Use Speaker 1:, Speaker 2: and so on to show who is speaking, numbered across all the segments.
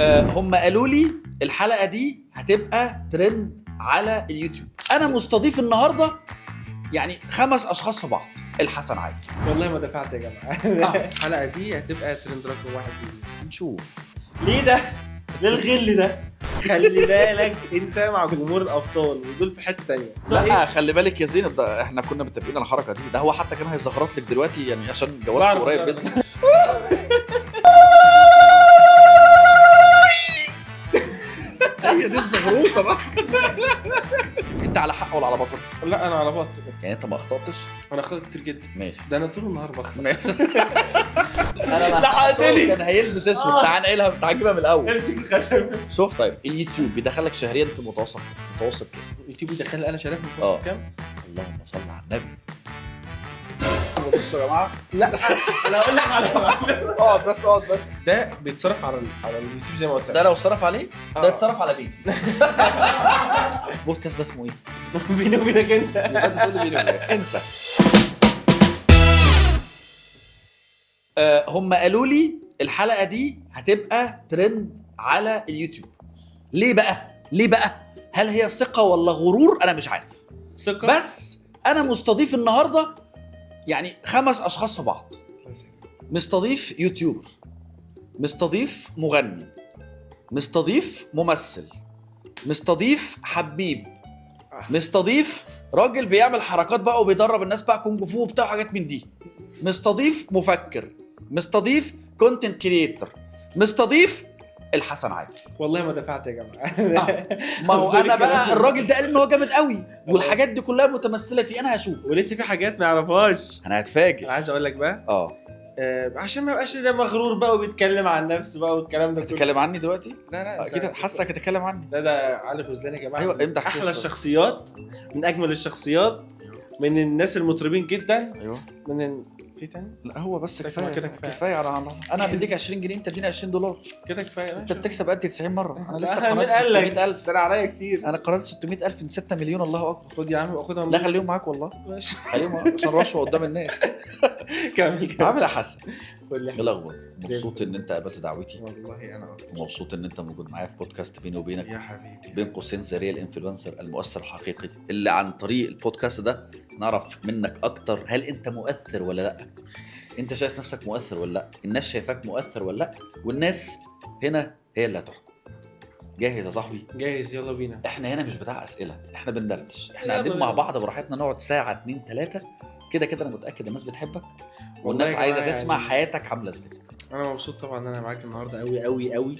Speaker 1: هم قالوا لي الحلقه دي هتبقى ترند على اليوتيوب. انا مستضيف النهارده يعني 5 اشخاص في بعض. الحسن عادل.
Speaker 2: والله ما دفعت يا جماعه. الحلقه دي هتبقى ترند رقم 1 باذن الله.
Speaker 1: هنشوف
Speaker 2: ليه ده؟ ليه الغل ده؟ خلي بالك انت مع جمهور الابطال ودول في حته تانية.
Speaker 1: لا خلي بالك يا زينب، ده احنا كنا متفقين على الحركه دي. ده هو حتى كان هيزغرط لك دلوقتي يعني عشان جوازك قريب جدا. هي دي الزغروطه بقى. انت على حق ولا على باطل؟
Speaker 2: لا انا على باطل.
Speaker 1: يعني انت ما اخطاتش؟
Speaker 2: انا اخطأت كتير جدا.
Speaker 1: ماشي.
Speaker 2: ده انا طول النهار بخطأ.
Speaker 1: انا
Speaker 2: لحقتني.
Speaker 1: كان هيلبس اسود. تعال نقلها تعجبها من الاول.
Speaker 2: امسك الخشب.
Speaker 1: شوف طيب اليوتيوب بيدخلك شهريا في متوسط كام؟
Speaker 2: اليوتيوب يدخل انا شرف في
Speaker 1: آه.
Speaker 2: مصر كام؟
Speaker 1: اللهم صل على النبي. بصوا يا جماعه،
Speaker 2: لا انا هقول لك على
Speaker 1: اقعد بس.
Speaker 2: ده بيتصرف على اليوتيوب زي ما قلت لك.
Speaker 1: ده لو اتصرف عليه ده
Speaker 2: آه.
Speaker 1: اتصرف على بيتي. البودكاست ده اسمه ايه؟
Speaker 2: بيني وبينك انت.
Speaker 1: يبقى انت تقول لي بيني وبينك انسى. هم قالوا لي الحلقه دي هتبقى ترند على اليوتيوب. ليه بقى؟ هل هي ثقه ولا غرور؟ انا مش عارف.
Speaker 2: ثقه.
Speaker 1: بس انا مستضيف النهارده يعني 5 اشخاص في بعض. مستضيف يوتيوبر، مستضيف مغني، مستضيف ممثل، مستضيف حبيب، مستضيف راجل بيعمل حركات بقى وبيدرب الناس بقى كونج فو وبتاع حاجات من دي، مستضيف مفكر، مستضيف كونتنت كرييتور، مستضيف الحسن عادل.
Speaker 2: والله ما دفعت يا جماعه.
Speaker 1: ما هو انا بقى الراجل ده قال ان هو جامد قوي والحاجات دي كلها متمثله فيه. انا هشوف
Speaker 2: ولسه في حاجات ما يعرفهاش.
Speaker 1: انا هتفاجئ.
Speaker 2: انا عايز اقول لك بقى عشان ما يبقاش ده مغرور بقى وبيتكلم عن نفسه بقى والكلام ده كله.
Speaker 1: تتكلم عني دلوقتي؟
Speaker 2: لا
Speaker 1: اكيد حاسك هتتكلم عني.
Speaker 2: ده علي غزلان يا جماعه.
Speaker 1: ايوه امدح
Speaker 2: احلى الشخصيات، من اجمل الشخصيات، من الناس المطربين جدا.
Speaker 1: ايوه
Speaker 2: في تاني؟
Speaker 1: لا هو بس كفايه
Speaker 2: كده
Speaker 1: كفايه على انا بديك 20 جنيه انت اديني $20.
Speaker 2: كده كفايه.
Speaker 1: انت بتكسب قد 90 مره. انا لسه
Speaker 2: مين
Speaker 1: قناتي
Speaker 2: قال لك؟
Speaker 1: 600,000.
Speaker 2: ده انا عليا كتير.
Speaker 1: انا قناتي 600,000 من 6 مليون. الله اكبر.
Speaker 2: خد يا عم خدها.
Speaker 1: لا خليهم معاك والله.
Speaker 2: ماشي.
Speaker 1: خليهم معاك عشان رشوه قدام الناس.
Speaker 2: كمل.
Speaker 1: عامل يا حسن
Speaker 2: قول
Speaker 1: ايه
Speaker 2: لي.
Speaker 1: الاخبار؟ مبسوط ان انت قبلت دعوتي.
Speaker 2: والله انا اكتر.
Speaker 1: مبسوط ان انت موجود معايا في بودكاست بيني وبينك،
Speaker 2: يا حبيبي.
Speaker 1: بين قوسين زي الانفلونسر المؤثر الحقيقي اللي عن طريق البودكاست ده نعرف منك اكتر. هل انت مؤثر ولا لا؟ انت شايف نفسك مؤثر ولا لا؟ الناس شايفاك مؤثر ولا لا؟ والناس هنا هي اللي هتحكم. جاهز يا صاحبي؟
Speaker 2: جاهز، يلا بينا.
Speaker 1: احنا هنا مش بتاع اسئله، احنا بندردش. احنا
Speaker 2: يلا
Speaker 1: قاعدين
Speaker 2: بينا.
Speaker 1: مع بعض براحتنا، نقعد ساعه 2 3 كده انا متاكد الناس بتحبك
Speaker 2: والله
Speaker 1: والناس
Speaker 2: يا
Speaker 1: عايزه
Speaker 2: جماعة
Speaker 1: تسمع
Speaker 2: يعني
Speaker 1: حياتك عامله ازاي.
Speaker 2: انا مبسوط طبعا ان انا معاك النهارده قوي قوي قوي،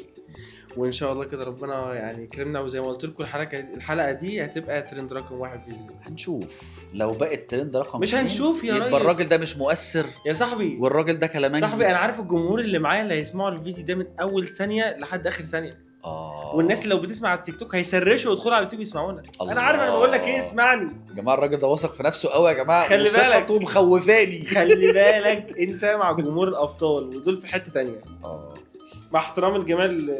Speaker 2: وان شاء الله كده ربنا يعني يكرمنا. وزي ما قلت لكم الحلقه دي هتبقى ترند رقم 1 باذن الله.
Speaker 1: هنشوف لو بقت ترند رقم
Speaker 2: مش
Speaker 1: 2
Speaker 2: هنشوف يا ريس.
Speaker 1: يبقى الراجل ده مش مؤثر
Speaker 2: يا صاحبي.
Speaker 1: والراجل ده كلامانجي.
Speaker 2: صاحبي انا عارف الجمهور اللي معايا اللي هيسمعوا الفيديو ده من اول ثانيه لحد اخر ثانيه. والناس اللي لو بتسمع على التيك توك هيسرشوا ويدخلوا على اليوتيوب يسمعونا. انا عارف انا بقول لك ايه، اسمعني
Speaker 1: يا جماعه. الراجل ده واثق في نفسه قوي يا جماعه.
Speaker 2: خلي بالك.
Speaker 1: ثقته مخوفاني.
Speaker 2: خلي بالك انت مع جمهور الابطال ودول في حته تانية. مع احترام الجمال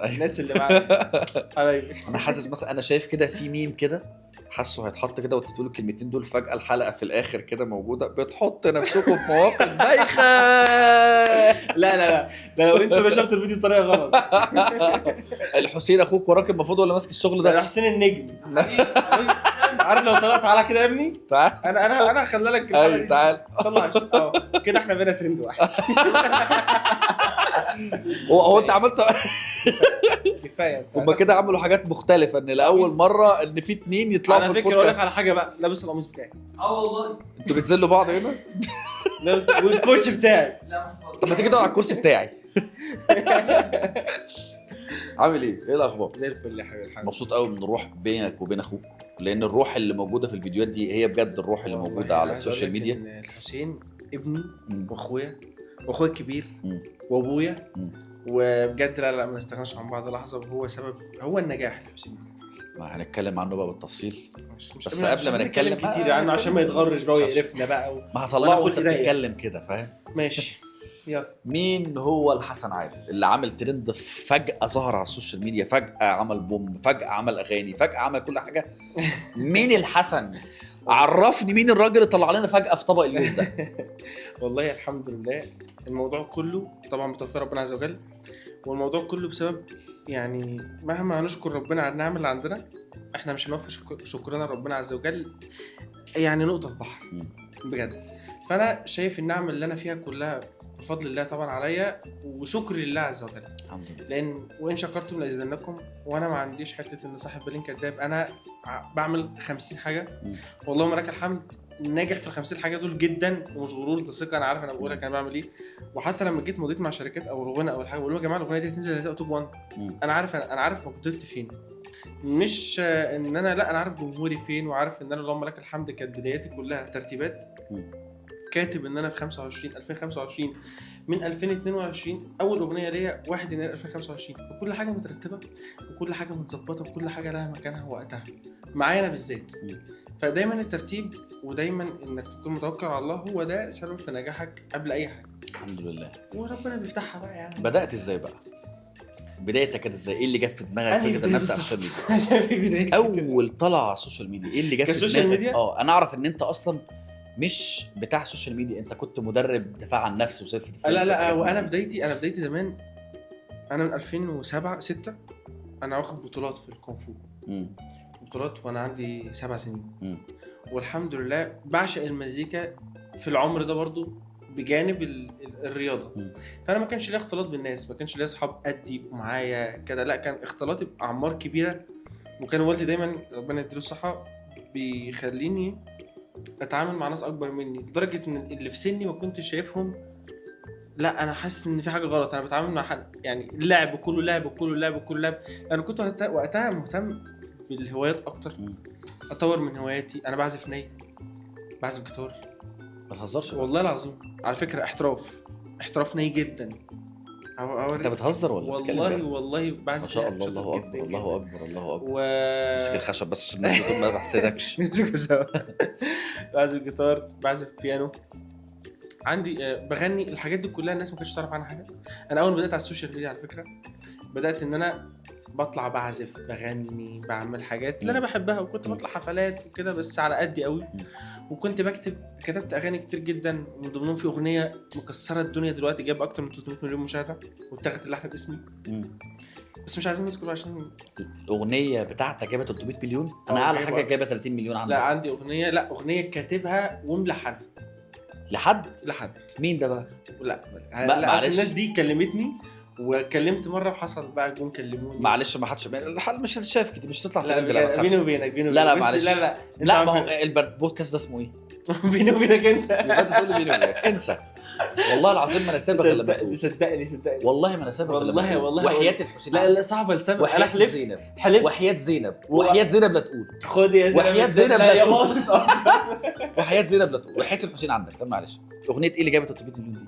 Speaker 2: الناس اللي معايا حبايبي.
Speaker 1: انا حاسس مثلا، انا شايف كده في ميم كده حاسه هيتحط كده وتقول الكلمتين دول فجاه الحلقه في الاخر كده موجوده. بتحط نفسكم في مواقف بايخه.
Speaker 2: لا ده لو انت نشرت الفيديو بطريقه غلط.
Speaker 1: الحسين اخوك وراك المفروض ولا ماسك الشغل
Speaker 2: ده
Speaker 1: ده؟
Speaker 2: حسين النجم. عارف لو طلعت على كده يا ابني.
Speaker 1: تعال
Speaker 2: انا هخلي لك
Speaker 1: ايوه تعال.
Speaker 2: طلع كده احنا بقينا ترند واحد.
Speaker 1: هو انت عملت
Speaker 2: كفايه.
Speaker 1: هما كده عملوا حاجات مختلفه ان لاول مره ان في 2 يطلعوا
Speaker 2: على
Speaker 1: في
Speaker 2: فكره اقول لك
Speaker 1: البودكاست.
Speaker 2: على حاجه بقى، لابس القميص بتاعي.
Speaker 3: والله
Speaker 1: انتوا بتذلوا بعض هنا.
Speaker 2: لابس والكوتش بتاعي.
Speaker 3: لا ما حصلش.
Speaker 1: طب ما تيجي تقعد على الكرسي بتاعي. عامل ايه الاخبار؟
Speaker 2: زي الفل يا حبيبي. الحمد
Speaker 1: مبسوط قوي من الروح بينك وبين اخوك، لان الروح اللي موجوده في الفيديوهات دي هي بجد الروح اللي موجوده على السوشيال ميديا.
Speaker 2: الحسين ابني واخويا الكبير
Speaker 1: مم.
Speaker 2: وابويا.
Speaker 1: مم.
Speaker 2: وبجد لا ما نستغناش عن بعض لحظه، وهو سبب، هو النجاح الحسين.
Speaker 1: ما هنتكلم عنه بقى بالتفصيل.
Speaker 2: مش
Speaker 1: بس قبل ما نتكلم
Speaker 2: كتير عنه عشان ما يتغرش بقى ويقرفنا بقى
Speaker 1: ما هطلعه وانت
Speaker 2: وأنا
Speaker 1: بتتكلم كده فاهم.
Speaker 2: ماشي يلا.
Speaker 1: مين هو الحسن عادل اللي عامل ترند فجأة ظهر على السوشيال ميديا، فجأة عمل بوم، فجأة عمل أغاني، فجأة عمل كل حاجة؟ مين الحسن؟ عرفني مين الراجل اللي طلع لنا فجأة في طبق اليوم ده؟
Speaker 2: والله الحمد لله الموضوع كله طبعا بتوفيق ربنا عز وجل، والموضوع كله بسبب يعني مهما هنشكر ربنا على النعم اللي عندنا احنا مش هنوفي شكرنا ربنا عز وجل يعني نقطة في بحر بجد. فانا شايف النعم اللي انا فيها كلها بفضل الله طبعا عليا وشكر لله عز وجل
Speaker 1: الحمد لله.
Speaker 2: لان وان شكرتم لازيدنكم، وانا ما عنديش حته ان صاحب بالين كداب. انا بعمل 50 حاجه والله لك الحمد ناجح في ال50 حاجه دول جدا، ومش غرور ده ثقه، انا عارف انا بقول لك انا بعمل ايه. وحتى لما جيت مضيت مع شركات او الغنى او الحاجه بقول لهم يا جماعه الاغنيه دي تنزل هتبقى توب 1. انا عارف مقدرتي فين، مش ان انا لا، انا عارف جمهوري فين، وعارف ان انا اللهم لك الحمد كانت بداياتي كلها ترتيبات. كاتب ان انا في 2025 من 2022 اول اغنيه ليا 1 يناير 2025، وكل حاجه مترتبه وكل حاجه متظبطه وكل حاجه لها مكانها ووقتها معايا انا بالذات. فدايما الترتيب ودايما انك تكون متوكل على الله هو ده سبب في نجاحك قبل اي حاجه.
Speaker 1: الحمد لله.
Speaker 2: وربنا بيفتحها بقى يعني.
Speaker 1: بدات ازاي بقى؟ بدايتك كانت ازاي؟ ايه اللي جاب في دماغك فكره انك تفتح السوشيال ميديا؟ اول طلع على السوشيال ميديا ايه اللي جاب في
Speaker 2: دماغك؟ ميديا؟
Speaker 1: انا اعرف ان انت اصلا مش بتاع السوشيال ميديا، انت كنت مدرب دفاع عن النفس وسيلف ديفنس.
Speaker 2: لا وانا بدايتي زمان، انا من 2007 6 انا واخد بطولات في الكونفو. بطولات وانا عندي 7 سنين. والحمد لله بعشق المزيكا في العمر ده برضو بجانب الرياضه. فانا ما كانش ليا اختلاط بالناس، ما كانش ليا اصحاب قدي معايا كده، لا كان اختلاطي باعمار كبيره. وكان والدي دايما ربنا يديله الصحه بيخليني اتعامل مع ناس اكبر مني، لدرجه ان اللي في سني ما كنتش شايفهم. لا انا حاسس ان في حاجه غلط، انا بتعامل مع حد يعني اللعب كله لعب. انا كنت وقتها مهتم بالهوايات اكتر، اطور من هواياتي. انا بعزف ناي، بعزف جيتار.
Speaker 1: ما تهزرش
Speaker 2: والله العظيم على فكره، احتراف ناي جدا.
Speaker 1: انت بتهزر ولا
Speaker 2: والله بعزف.
Speaker 1: ما شاء الله. الله اكبر الله اكبر الله اكبر. امسك الخشب بس عشان الناس ما بحسدكش.
Speaker 2: بعزف جيتار، بعزف بيانو، عندي بغني. الحاجات دي كلها الناس ما كانتش تعرف عنها حاجه. انا اول ما بدات على السوشيال ميديا على فكره بدات ان انا بطلع بعزف بغني بعمل حاجات اللي انا بحبها، وكنت بطلع حفلات وكده بس على قدي قوي. وكنت كتبت اغاني كتير جدا، من ضمنهم في اغنيه مكسره الدنيا دلوقتي جاب اكتر من 300 مليون مشاهده واتاخدت اللحن باسمي. بس مش عايزين نذكر عشان
Speaker 1: الاغنيه بتاعتك جابت 300 مليون. انا اعلى حاجه جابت 30 مليون عندي.
Speaker 2: لا عندي اغنيه كاتبها وملحنها
Speaker 1: لحد مين ده بقى؟
Speaker 2: لا الناس دي كلمتني وكلمت مره وحصل بقى جم كلموني.
Speaker 1: معلش ما حدش الحال مش هتشاف كده، مش تطلع ترند.
Speaker 2: لا بيني وبينك
Speaker 1: لا معلش لا ما هو البودكاست ده اسمه ايه؟
Speaker 2: بيني وبينك انت
Speaker 1: تقول لي بيني وبينك انسى. والله العظيم ما انا سابق الا لما تقول.
Speaker 2: صدقني
Speaker 1: والله ما انا سابق
Speaker 2: والله
Speaker 1: وحياة الحسين.
Speaker 2: لا صعبه السبب.
Speaker 1: وحياة زينب وحياة زينب لا تقول.
Speaker 2: خد يا زينب
Speaker 1: وحياة زينب
Speaker 2: لا باظت اصلا.
Speaker 1: وحياة زينب لا تقول. وحياة الحسين عندك. طب معلش اغنيه ايه اللي جابت 300 مليون دي؟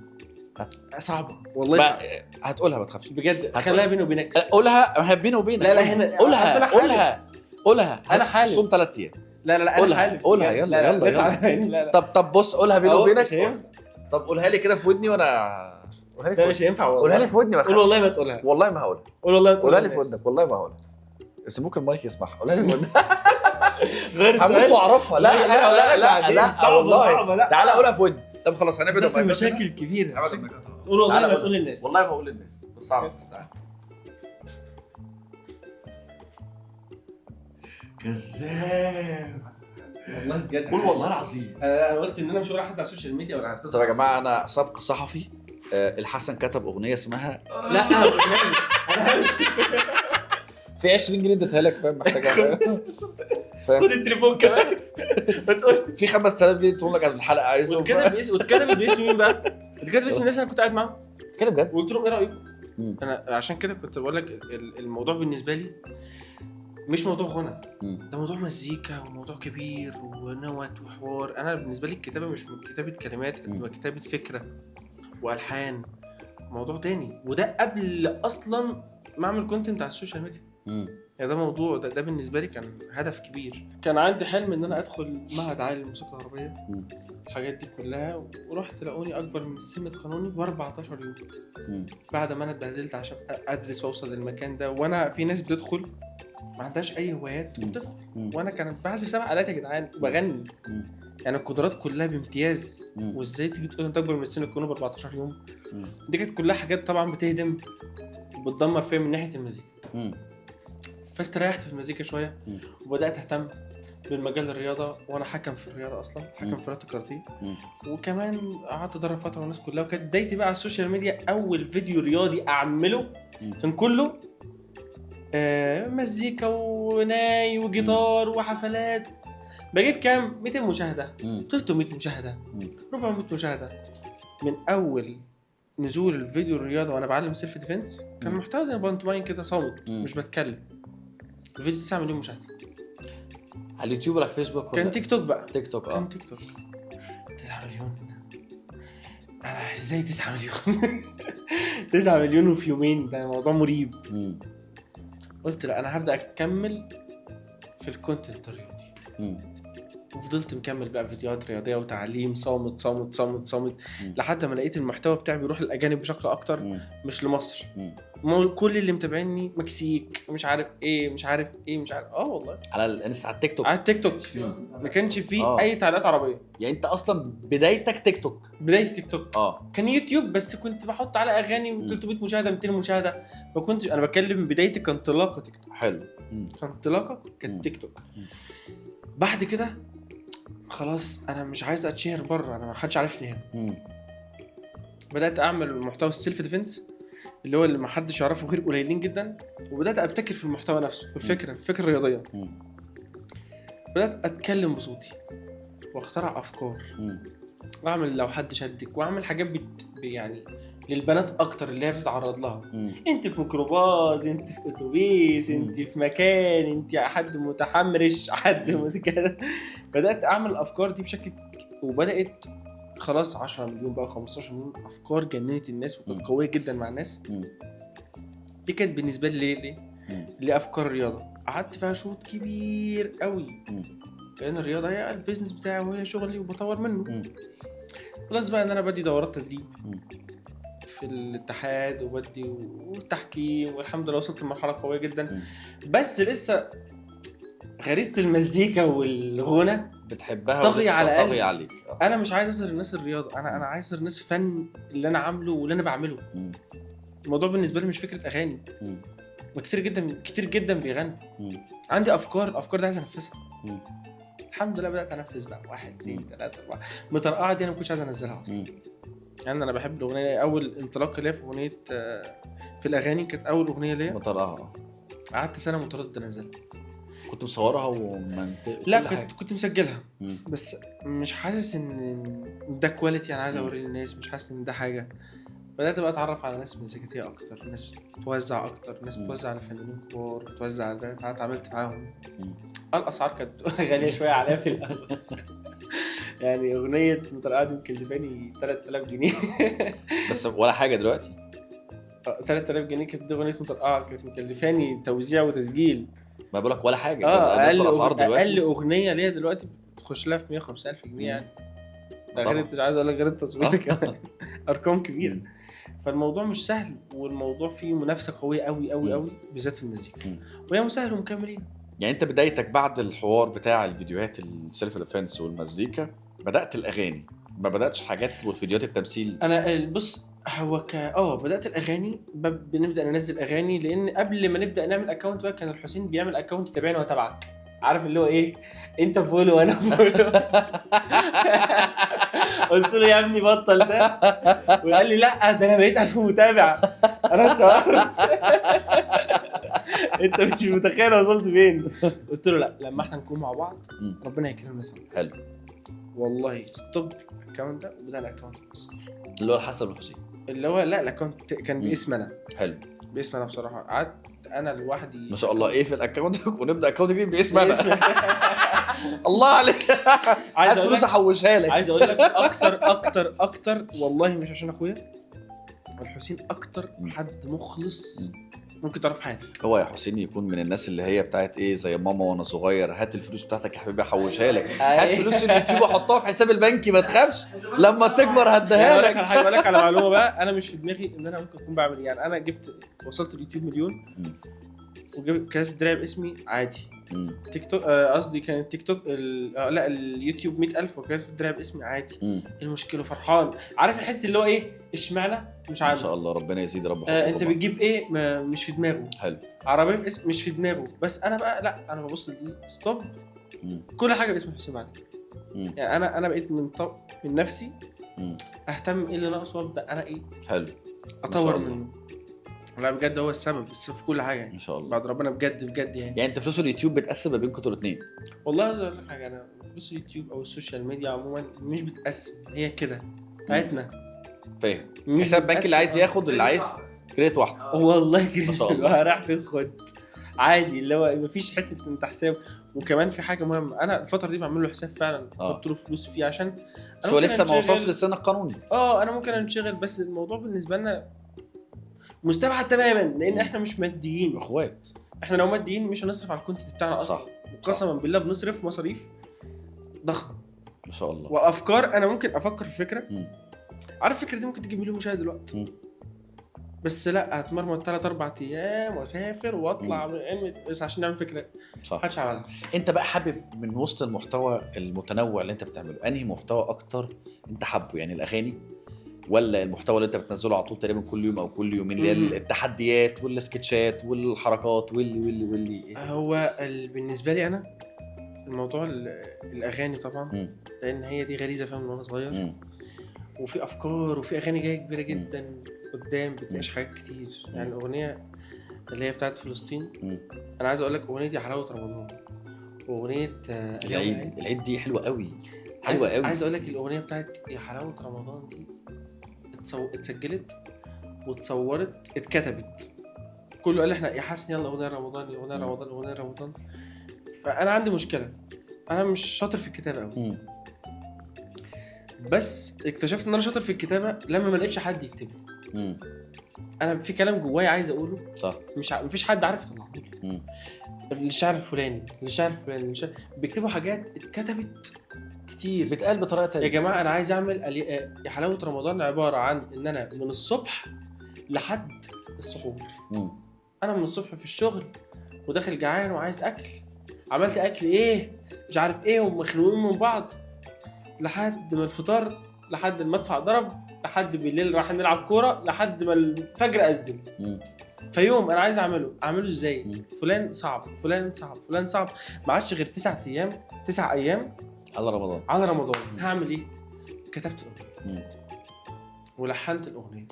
Speaker 2: صعبه والله.
Speaker 1: هتقولها ما تخافش
Speaker 2: بجد. خليها بيني وبينك.
Speaker 1: قولها بيني وبينك.
Speaker 2: لا هنا
Speaker 1: قولها
Speaker 2: انا حالف.
Speaker 1: صوم 3 ايام.
Speaker 2: لا انا حالف.
Speaker 1: قولها يلا. طب بص قولها بيني وبينك. طب قولها لي كده في ودني وانا
Speaker 2: ده مش هينفع والله.
Speaker 1: قولها لي في ودني.
Speaker 2: قول والله ما تقولها.
Speaker 1: والله ما هقولها.
Speaker 2: قول والله
Speaker 1: قولها لي في ودنك. والله ما هقولها. بس ممكن المايك يسمعها. قولها لي في ودنك.
Speaker 2: غير السؤال.
Speaker 1: هموت واعرفها. لا والله. تعالى قولها في ودني. طب خلاص هنبعد
Speaker 2: بس مشاكل كبيره. قول والله ما تقول للناس.
Speaker 1: والله ما اقول للناس بس اعرف. كذاب
Speaker 2: والله بجد.
Speaker 1: قول والله العظيم.
Speaker 2: انا قلت ان انا مش هقول حد على السوشيال ميديا ولا هتصل.
Speaker 1: طب يا جماعه انا سابق صحفي. الحسن كتب اغنيه اسمها
Speaker 2: لا انا
Speaker 1: في 20 جنيه اديتها لك فاهم محتاجها.
Speaker 2: خد التليفون كمان بتقول
Speaker 1: في 5000 جنيه تقول لك الحلقه عايزهم.
Speaker 2: واتكتبت باسم مين بقى؟ اتكتبت باسم الناس اللي انا كنت قاعد معاهم.
Speaker 1: اتكتب بجد
Speaker 2: وقلت لهم ايه رايكم؟ انا عشان كده كنت بقول لك الموضوع بالنسبه لي مش موضوع غنى، ده موضوع مزيكا وموضوع كبير ونوت وحوار. انا بالنسبه لي الكتابه مش كتابه كلمات، قد كتابه فكره والحان، موضوع تاني. وده قبل اصلا ما اعمل كونتنت على السوشيال ميديا. يعني ده موضوع ده بالنسبه لي كان هدف كبير. كان عندي حلم ان انا ادخل معهد عالي للموسيقى العربيه، الحاجات دي كلها. ورحت لقوني اكبر من السن القانوني ب14 يوم بعد ما انا اتبهدلت عشان ادرس واوصل للمكان ده. وانا في ناس بتدخل ما عندهاش اي هوايات وبتدخل، وانا كانت بعزف 7 آلات يا جدعان وبغني. يعني القدرات كلها بامتياز. وازاي تيجي تقول انت اكبر من السن القانوني ب14 يوم؟ دي كانت كلها حاجات طبعا بتهدم بتدمر فيا من ناحيه المزيكا.
Speaker 1: مم.
Speaker 2: فاستريحت في المزيكا شويه
Speaker 1: مم.
Speaker 2: وبدات اهتم بالمجال الرياضه، وانا حكم في الرياضه اصلا، حكم في رياضه الكاراتيه. وكمان قعدت ادرب فتره والناس كلها، وكانت بدايتي بقى على السوشيال ميديا. اول فيديو رياضي اعمله كان كله مزيكا وناي وجيتار وحفلات. بجيب كام 200 مشاهده، 300 مشاهده، 400 مشاهده. من اول نزول الفيديو الرياضه وانا بعلم سيلف ديفنس كان محتوى زي بانتوماين كده صامت مش بتكلم. الفيديو 9 مليون مشاهده
Speaker 1: على اليوتيوب ولا فيسبوك
Speaker 2: كان تيك توك بقى.
Speaker 1: تيك توك
Speaker 2: كان تيك توك 9 مليون. انا ازاي 9 مليون 9 مليون وفي يومين؟ ده موضوع مريب. قلت لا انا هبدا اكمل في الكونتنت الرياضي. وفضلت مكمل بقى فيديوهات رياضيه وتعليم صامت صامت صامت صامت لحد ما لقيت المحتوى بتاعي بيروح للاجانب بشكل اكتر مش لمصر. كل اللي متابعيني مكسيك مش عارف ايه مش عارف ايه مش عارف والله
Speaker 1: على الانستا على التيك توك.
Speaker 2: على التيك توك ما كانش فيه اي تعليقات عربيه.
Speaker 1: يعني انت اصلا بدايتك تيك توك؟
Speaker 2: بدايتي تيك توك كان يوتيوب بس كنت بحط على اغاني 300 مشاهده 200 مشاهده. ما كنتش انا بتكلم بدايتي كان انطلاقه تيك توك.
Speaker 1: حلو.
Speaker 2: كان انطلاقه كانت تيك توك. بعد كده خلاص انا مش عايز اتشهر بره، انا ما حدش عارفني هنا. بدات اعمل محتوى السيلف ديفنس اللي هو اللي ما حدش يعرفه غير قليلين جدا، وبدات ابتكر في المحتوى نفسه في الفكره الرياضيه. بدات اتكلم بصوتي واخترع افكار واعمل لو حد شدك واعمل حاجات يعني للبنات اكتر اللي هي بتتعرض لها. انت في ميكروباص، انت في اتوبيس، انت في مكان، انت حد متحمرش، حد كده. بدات اعمل الافكار دي بشكل وبدات خلاص 10 مليون بقى 15 مليون. افكار جننت الناس وكانت قويه جدا مع الناس. دي كانت بالنسبه لي ليه افكار الرياضه قعدت فيها شوط كبير قوي لان الرياضه هي البيزنس بتاعي وهي شغلي وبطور منه. خلاص بقى ان انا بدي دورات تدريب في الاتحاد وبدي والتحكيم والحمد لله وصلت لمرحله قويه جدا. بس لسه غريزه المزيكا والغنى
Speaker 1: بتحبها
Speaker 2: طغي على
Speaker 1: عليك.
Speaker 2: انا مش عايز اظهر الناس الرياضه، انا عايز اظهر الناس فن اللي انا عامله واللي انا بعمله. الموضوع بالنسبه لي مش فكره اغاني. كتير جدا بيغنوا. عندي الافكار دي عايز انفذها. الحمد لله بدات انفذ بقى 1 2 3 4. مترقعه دي انا ما كنتش عايز انزلها اصلا. يعني انا بحب الاغنيه. اول انطلاق ليا في اغنيه في الاغاني كانت اول اغنيه ليا
Speaker 1: مترقعه.
Speaker 2: قعدت سنه متردد انزلها.
Speaker 1: كنت مصورها
Speaker 2: لا كنت مسجلها بس مش حاسس ان ده كواليتي انا عايز اوريه للناس. مش حاسس ان ده حاجه. بدات بقى اتعرف على ناس مزيكاتيه اكتر، ناس بتوزع اكتر، ناس بتوزع على فنانين كبار، بتوزع على ده. اتعاملت معاهم. الاسعار كانت غاليه شويه عليا في الاول. يعني اغنيه مترقعه دي مكلفاني 3000 جنيه
Speaker 1: بس ولا حاجه دلوقتي.
Speaker 2: 3000 جنيه كانت اغنيه مترقعه كانت مكلفاني توزيع وتسجيل.
Speaker 1: ما بقولك ولا حاجه.
Speaker 2: اقل اغنيه ليها دلوقتي بتخش لها في 150,000 جنيه يعني. ده غير انت عايز اقول لك غير التصوير كمان. ارقام كبيره. فالموضوع مش سهل والموضوع فيه منافسه قويه قوي قوي قوي بالذات في المزيكا. وهي مسهل ومكملين.
Speaker 1: يعني انت بدايتك بعد الحوار بتاع الفيديوهات السيلف ديفنس والمزيكا بدات الاغاني، ما بداتش حاجات وفيديوهات التمثيل؟
Speaker 2: انا بص هو بدات الاغاني. بنبدا ننزل اغاني لان قبل ما نبدا نعمل اكونت بقى كان الحسين بيعمل اكونت تابعني واتابعك. عارف اللي هو ايه؟ انت فولو وانا فولو. قلت له يا ابني بطل ده. وقال لي لا ده انا بقيت 1000 متابع. انا اتشهرت. انت مش متخيل وصلت فين. قلت له لا لما احنا نكون مع بعض ربنا يكرمنا سوا.
Speaker 1: حلو
Speaker 2: والله ستوب الاكونت ده وبدأ الاكونت من الصفر.
Speaker 1: اللي هو الحسن الحسين
Speaker 2: اللي هو لا الاكونت كان باسم انا.
Speaker 1: حلو.
Speaker 2: باسم انا بصراحه. قعدت انا لوحدي
Speaker 1: ما شاء الله. ايه في الاكونت ونبدا اكونت جديد باسم انا. الله عليك. عايز فلوس احوشها لك.
Speaker 2: عايز اقول لك اكتر والله مش عشان اخويا. الحسين اكتر حد مخلص ممكن تعرف حياتك.
Speaker 1: هو يا حسين يكون من الناس اللي هي بتاعت ايه زي ماما وانا صغير، هات الفلوس بتاعتك يا حبيبي احوشها لك. هات فلوس اليوتيوب احطها في حساب البنكي ما تخافش لما تكبر هديها لك.
Speaker 2: اقول لك على معلومه بقى. انا مش في دماغي ان انا ممكن اكون بعمل يعني. انا وصلت اليوتيوب مليون وجبت كاتب دراع باسمي عادي. تيك توك قصدي كان تيك توك لا اليوتيوب 100,000 وكانت الدرع باسمي عادي. ايه المشكله؟ فرحان. عارف الحته اللي هو ايه اشمعنى مش عارف.
Speaker 1: ما شاء الله ربنا يزيد رب
Speaker 2: انت بتجيب ايه مش في دماغه.
Speaker 1: حلو.
Speaker 2: عربيه باسم مش في دماغه. بس انا بقى لا انا ببص لدي ستوب. كل حاجه باسم حسين علي. يعني انا بقيت من نفسي اهتم ايه اللي ناقصه وابدا انا ايه
Speaker 1: حلو
Speaker 2: اطور منه. لا بجد هو السبب في كل حاجه يعني.
Speaker 1: ان شاء الله
Speaker 2: بعد ربنا بجد يعني
Speaker 1: انت فلوس اليوتيوب بتقسم ما بينكم انتوا الاثنين؟
Speaker 2: والله عايز اقول لك حاجه، انا فلوس اليوتيوب او السوشيال ميديا عموما مش بتقسم، هي كده بتاعتنا.
Speaker 1: فاهم. حساب بنك اللي عايز ياخد اللي عايز كريت واحده.
Speaker 2: والله كريت راح في خد عادي اللي هو مفيش حته انت حساب. وكمان في حاجه مهمه، انا الفتره دي بعمل له حساب فعلا احط له فلوس فيه عشان
Speaker 1: هو لسه ما وصلش للسن القانوني.
Speaker 2: انا ممكن انشغل، بس الموضوع بالنسبه لنا مستبعد تماما لان احنا مش ماديين
Speaker 1: اخوات.
Speaker 2: احنا لو ماديين مش هنصرف على الكونتنت بتاعنا اصلا. وقسما بالله بنصرف مصاريف ضخمه
Speaker 1: ما شاء الله.
Speaker 2: وافكار انا ممكن افكر في فكره عارف الفكره دي ممكن تجيب لي مشاهد دلوقتي بس لا هتمرمط 3-4 ايام واسافر واطلع بس عشان نعمل فكره محدش عملها.
Speaker 1: انت بقى حابب من وسط المحتوى المتنوع اللي انت بتعمله انهي محتوى اكتر انت حابه؟ يعني الاغاني ولا المحتوى اللي انت بتنزله على طول تقريبا كل يوم او كل يومين اللي هي التحديات والسكتشات والحركات واللي
Speaker 2: هو بالنسبه لي انا الموضوع الاغاني طبعا لان هي دي غريزه فاهم من وانا صغير وفي افكار وفي اغاني جايه كبيره جدا قدام بتناقش حاجات كتير. يعني الاغنيه اللي هي بتاعت فلسطين انا عايز اقول لك اغنيه حلاوه رمضان واغنيه
Speaker 1: العيد دي حلوه قوي
Speaker 2: عايز اقول لك الاغنيه بتاعت يا حلاوه رمضان دي اتسجلت واتصورت اتكتبت كله قال احنا يا حسن يلا اغنيه رمضان اغنيه رمضان اغنيه رمضان. فانا عندي مشكله انا مش شاطر في الكتابه قوي بس اكتشفت ان انا شاطر في الكتابه لما ما لقيتش حد يكتب لي. انا في كلام جوايا عايز اقوله
Speaker 1: صح
Speaker 2: مفيش حد عارف يطلعه لي. الشعر الفلاني بيكتبوا حاجات اتكتبت كتير
Speaker 1: بتقال بطريقه تانية.
Speaker 2: يا جماعه انا عايز اعمل يا حلاوه رمضان عباره عن ان انا من الصبح لحد السحور انا من الصبح في الشغل وداخل جعان وعايز اكل عملت اكل ايه مش عارف ايه ومخنوقين من بعض لحد ما الفطار لحد المدفع ضرب لحد بالليل راح نلعب كوره لحد ما الفجر اذن. فيوم انا عايز اعمله ازاي؟ فلان صعب ما عادش غير 9 ايام على رمضان هعمل ايه؟ كتبت الاغنيه ولحنت الاغنيه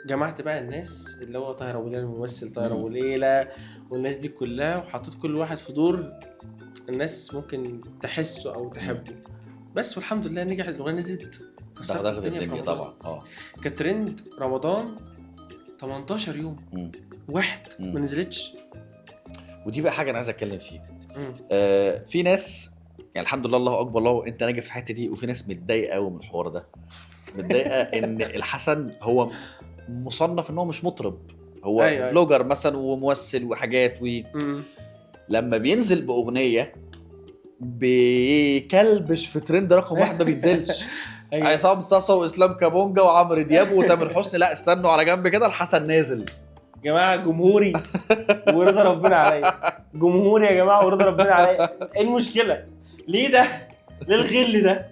Speaker 2: وجمعت بقى الناس اللي هو طاهر ابو ليلى الممثل طاهر ابو ليلى والناس دي كلها وحطيت كل واحد في دور الناس ممكن تحسه او تحبه بس والحمد لله نجحت الاغنيه نزلت كسرت الدنيا طبعا. كانت ترند رمضان 18 يوم واحد ما نزلتش.
Speaker 1: ودي بقى حاجه انا عايز اتكلم فيها. في ناس يعني الحمد لله الله اكبر الله انت ناجح في الحته دي وفي ناس متضايقه قوي من الحوار ده متضايقه ان الحسن هو مصنف انه مش مطرب هو بلوجر مثلا وممثل وحاجات لما بينزل باغنيه بكلبش في ترند رقم 1 ما بينزلش. عصام صاصا واسلام كابونجا وعمرو دياب وتامر حسني لا استنوا على جنب كده الحسن نازل.
Speaker 2: يا جماعه جمهوري ورضا ربنا عليا جمهوري يا جماعه ورضا ربنا عليا. ايه المشكله؟ ليه الغل ده؟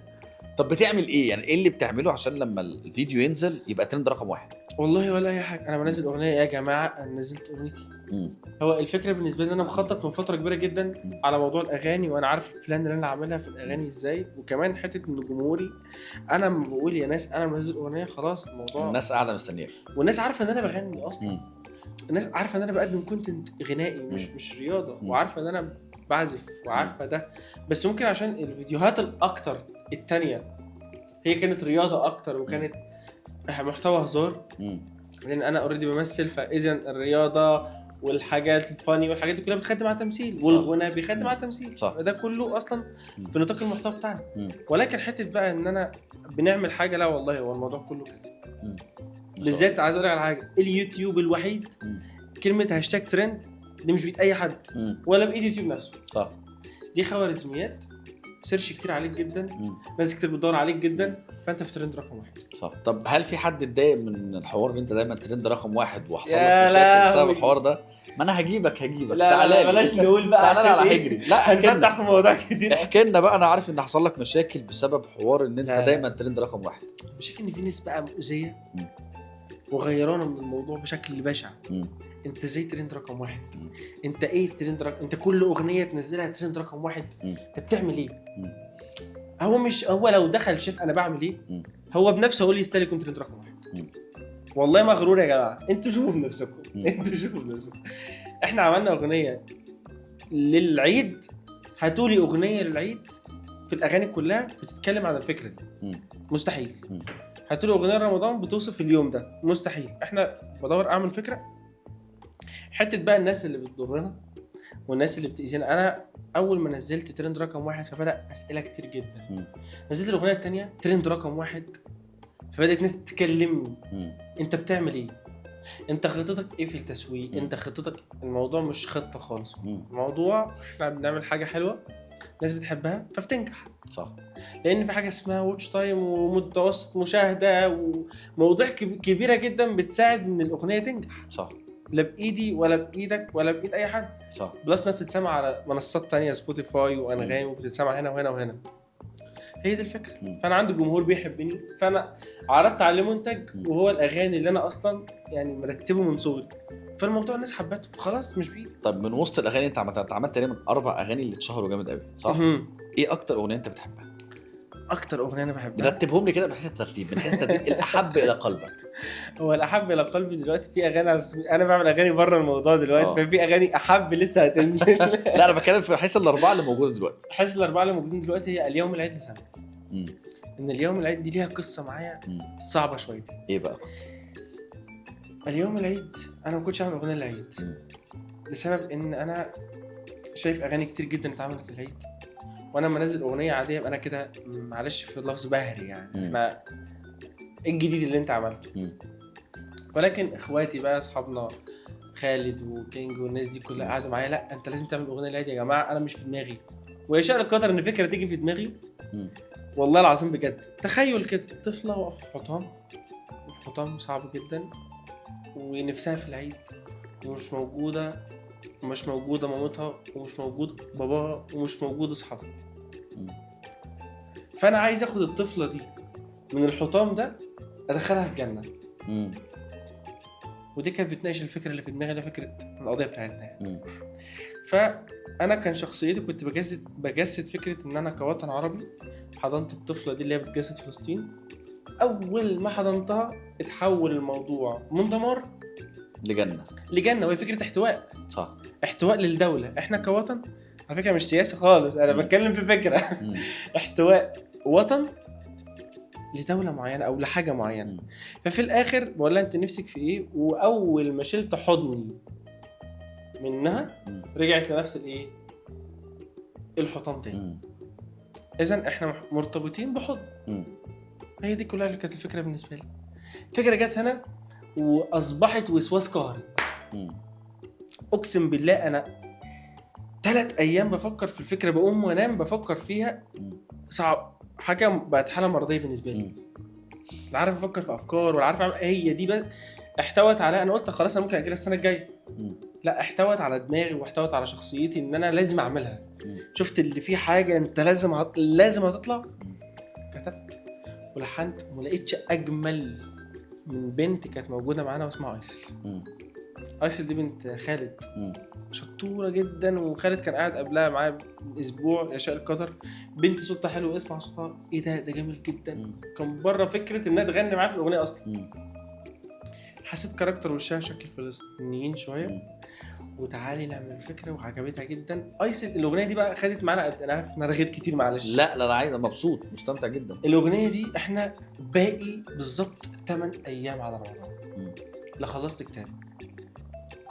Speaker 1: طب بتعمل ايه يعني؟ ايه اللي بتعمله عشان لما الفيديو ينزل يبقى ترند رقم 1؟
Speaker 2: والله ولا اي حاجه. انا بنزل اغنيه يا جماعه انا نزلت اغنيتي. هو الفكره بالنسبه لي انا مخطط من فتره كبيره جدا على موضوع الاغاني وانا عارف البلان اللي انا عاملها في الاغاني ازاي وكمان حته ان جمهوري انا بقول يا ناس انا منزل اغنيه خلاص الموضوع
Speaker 1: الناس قاعده مستنياك
Speaker 2: والناس عارفه ان انا بغني اصلا. الناس عارفه ان انا بقدم كونتنت غنائي مش رياضه وعارفه ان انا بعزف وعارفه ده بس ممكن عشان الفيديوهات الاكتر التانية هي كانت رياضه اكتر وكانت محتوى هزار لان انا اوريدي بمثل فاذا الرياضه والحاجات الفاني والحاجات دي كلها بتخدم على التمثيل والغناء بيخدم على التمثيل ده كله اصلا في نطاق المحتوى بتاعنا. ولكن حته بقى ان انا بنعمل حاجه لا والله هو الموضوع كله كده بالذات عايز اقول لك على حاجه اليوتيوب الوحيد كلمه هاشتاج ترند دي مش بيد اي حد ولا بايد يوتيوب نفسه.
Speaker 1: صح.
Speaker 2: دي خوارزميات سيرش كتير عليك جدا، ناس كتير بتدور عليك جدا، فانت في ترند رقم 1.
Speaker 1: صح. طب هل في حد اتضايق من الحوار ان انت دايما ترند رقم 1 وحصل لك
Speaker 2: يا
Speaker 1: مشاكل بسبب
Speaker 2: لهوي.
Speaker 1: الحوار ده؟ ما انا هجيبك
Speaker 2: لا
Speaker 1: تعالى
Speaker 2: لا
Speaker 1: لي.
Speaker 2: بلاش نقول بقى
Speaker 1: تعالى
Speaker 2: عشان
Speaker 1: على
Speaker 2: إيه؟
Speaker 1: حجري. لا احكي
Speaker 2: هنفتح
Speaker 1: لنا،
Speaker 2: في مواضيع كتير.
Speaker 1: احكي لنا بقى. انا عارف ان حصل لك مشاكل بسبب حوار ان انت
Speaker 2: لا.
Speaker 1: دايما ترند رقم 1.
Speaker 2: مشاكل ان في ناس بقى مؤذيه وغيرانا من الموضوع بشكل بشع. انت ازاي ترند رقم 1؟ انت ايه ترند رقم؟ انت كل اغنيه تنزلها ترند رقم 1. انت بتعمل ايه؟ هو مش هو لو دخل شاف انا بعمل ايه هو بنفسه هو اللي يستاهل يكون ترند رقم 1. والله مغرور يا جماعه، انتوا شوفوا بنفسكم. انتوا شوفوا بنفسكم. احنا عملنا اغنيه للعيد، هاتولي اغنيه للعيد في الاغاني كلها بتتكلم عن الفكره دي. مستحيل. هاتولي اغنيه رمضان بتوصف اليوم ده، مستحيل. احنا بدور اعمل فكره. حته بقى الناس اللي بتضرنا والناس اللي بتأذينا، انا اول ما نزلت ترند رقم 1 فبدأ اسئله كتير جدا. نزلت الاغنيه الثانيه ترند رقم 1 فبدأت ناس تكلمني انت بتعمل ايه؟ انت خطتك ايه في التسويق؟ انت خطتك. الموضوع مش خطه خالص. الموضوع احنا بنعمل حاجه حلوه ناس بتحبها فبتنجح.
Speaker 1: صح.
Speaker 2: لان في حاجه اسمها واتش تايم ومتوسط مشاهده ومواضيع كبيره جدا بتساعد ان الاغنيه تنجح.
Speaker 1: صح. لا
Speaker 2: بايدي ولا بايدك ولا بايد اي حد.
Speaker 1: صح.
Speaker 2: بلس انها بتتسمع على منصات تانية سبوتيفاي وانغامي وبتتسمع هنا وهنا وهنا. هي دي الفكره. فانا عندي جمهور بيحبني، فانا عرضت عليه منتج وهو الاغاني اللي انا اصلا يعني مرتبه من صغري، فالموضوع الناس حبته خلاص مش بايدي.
Speaker 1: طب من وسط الاغاني انت عملت تقريبا 4 اغاني اللي اتشهروا جامد قوي، صح؟ ايه اكتر اغنيه انت بتحبها؟
Speaker 2: اكتر اغنيه انا بحبها
Speaker 1: رتبهم لي كده من حيث الترتيب، الاحب الى قلبك.
Speaker 2: هو الاحب الى قلبي دلوقتي في اغاني انا بعمل اغاني بره الموضوع دلوقتي، ففي اغاني احب لسه هتنزل.
Speaker 1: لا انا بتكلم في حيث ال4 اللي موجوده دلوقتي.
Speaker 2: حيث ال4 اللي موجودين دلوقتي هي اليوم العيد لسنه. ان اليوم العيد دي ليها قصه معايا صعبه شويه.
Speaker 1: ايه بقى قصه
Speaker 2: اليوم العيد؟ انا ما كنتش اعمل اغنيه للعيد لسبب ان انا شايف اغاني كتير جدا اتعملت للعيد، وانا لما انزل اغنيه عاديه يبقى انا كده معلش في اللفظ بهري يعني. احنا ايه الجديد اللي انت عملته؟ ولكن اخواتي بقى اصحابنا خالد وكينج والناس دي كلها قعدوا معايا، لا انت لازم تعمل اغنيه للعيد يا جماعه، انا مش في دماغي. ويشاء القدر ان فكره تيجي في دماغي. والله العظيم بجد تخيل كده طفله واقفه في حطام صعب جدا ونفسها في العيد ومش موجوده مامتها ومش موجود باباها ومش موجود اصحابها. فانا عايز اخد الطفله دي من الحطام ده ادخلها الجنه. ودي كانت بتناقش الفكره اللي في دماغي، اللي فكره القضيه بتاعتنا يعني. فانا كان شخصيتي كنت بجسد فكره ان انا كوطن عربي حضنت الطفله دي اللي هي بتجسد فلسطين. اول ما حضنتها اتحول الموضوع من دمار لجنه، وهي فكره احتواء.
Speaker 1: صح.
Speaker 2: احتواء للدوله. احنا كوطن على فكره مش سياسه خالص، انا بتكلم في فكره. احتواء وطن لدوله معينه او لحاجه معينه. ففي الاخر بقول لها انت نفسك في ايه، واول ما شلت حضني منها رجعت لنفس الايه الحطام تاني. اذا احنا مرتبطين بحضن. هي دي كلها اللي كانت الفكره بالنسبه لي. فكره جت هنا واصبحت وسواس قهري. اقسم بالله انا 3 ايام بفكر في الفكره، بقوم وانام بفكر فيها. صعب، حاجه بقت حاله مرضيه بالنسبه لي. لا عارف افكر في افكار ولا عارف هي دي بس احتوت على. انا قلت خلاص انا ممكن اجي السنه الجايه. لا احتوت على دماغي واحتوت على شخصيتي ان انا لازم اعملها. شفت اللي فيه حاجه انت لازم هتطلع. كتبت ولحنت وما لقيتش اجمل من بنت كانت موجوده معانا واسمها ايسل. ايسل دي بنت خالد، شطوره جدا، وخالد كان قاعد قبلها معايا اسبوع. يشاء القدر بنت صوتها حلو، اسمع صوتها ايه ده جميل جدا. كان بره فكره انها تغني معايا في الاغنيه اصلا. حسيت كاركتر وشها شكل فلسطينيين شويه، وتعالي نعمل فكره وعجبتها جدا. ايسل الاغنيه دي بقى خدت معانا، انا عارف ان انا رغيت كتير معلش.
Speaker 1: لا انا عايز، مبسوط مستمتع جدا.
Speaker 2: الاغنيه دي احنا باقي بالظبط 8 ايام على رمضان. لا خلصت كتاب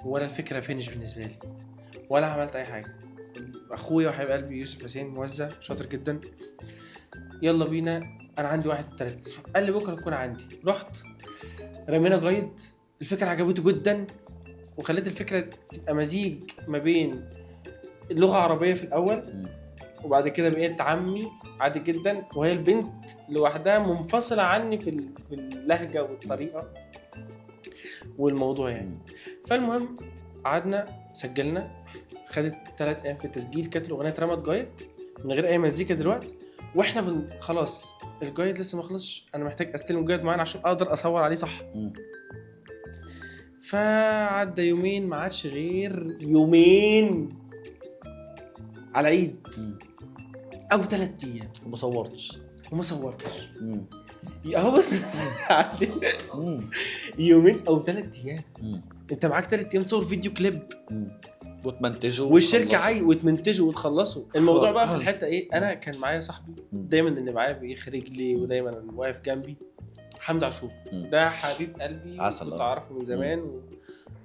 Speaker 2: ولا الفكره فينش بالنسبه لي ولا عملت اي حاجه. اخويا وحبيب قلبي يوسف حسين موزع شاطر جدا، يلا بينا انا عندي 1 2 3، قال لي بكره تكون عندي. رحت رمينا جايد، الفكره عجبته جدا وخليت الفكره تبقى مزيج ما بين اللغه العربيه في الاول وبعد كده بقيت عمي عادي جدا، وهي البنت لوحدها منفصله عني في اللهجه والطريقه والموضوع يعني. فالمهم قعدنا سجلنا، خدت 3 ايام في التسجيل، كانت الاغنيه اترمت جايد من غير اي مزيكا دلوقتي، واحنا خلاص الجايد لسه ما خلصش، انا محتاج استلم الجايد معانا عشان اقدر اصور عليه صح. فعدى يومين، ما عادش غير يومين على عيد او 3 ايام وما صورتش اهو. بس عدى يومين او 3 ايام. انت معاك 3 ايام تصور فيديو كليب
Speaker 1: وتمنتجه
Speaker 2: والشركه وتمنتجه وتخلصه. الموضوع بقى في الحته ايه، انا كان معايا صاحبي دايما اللي معايا بيخرج لي ودايما واقف جنبي، حمد عاشور. ده حبيب قلبي، كنت اعرفه من زمان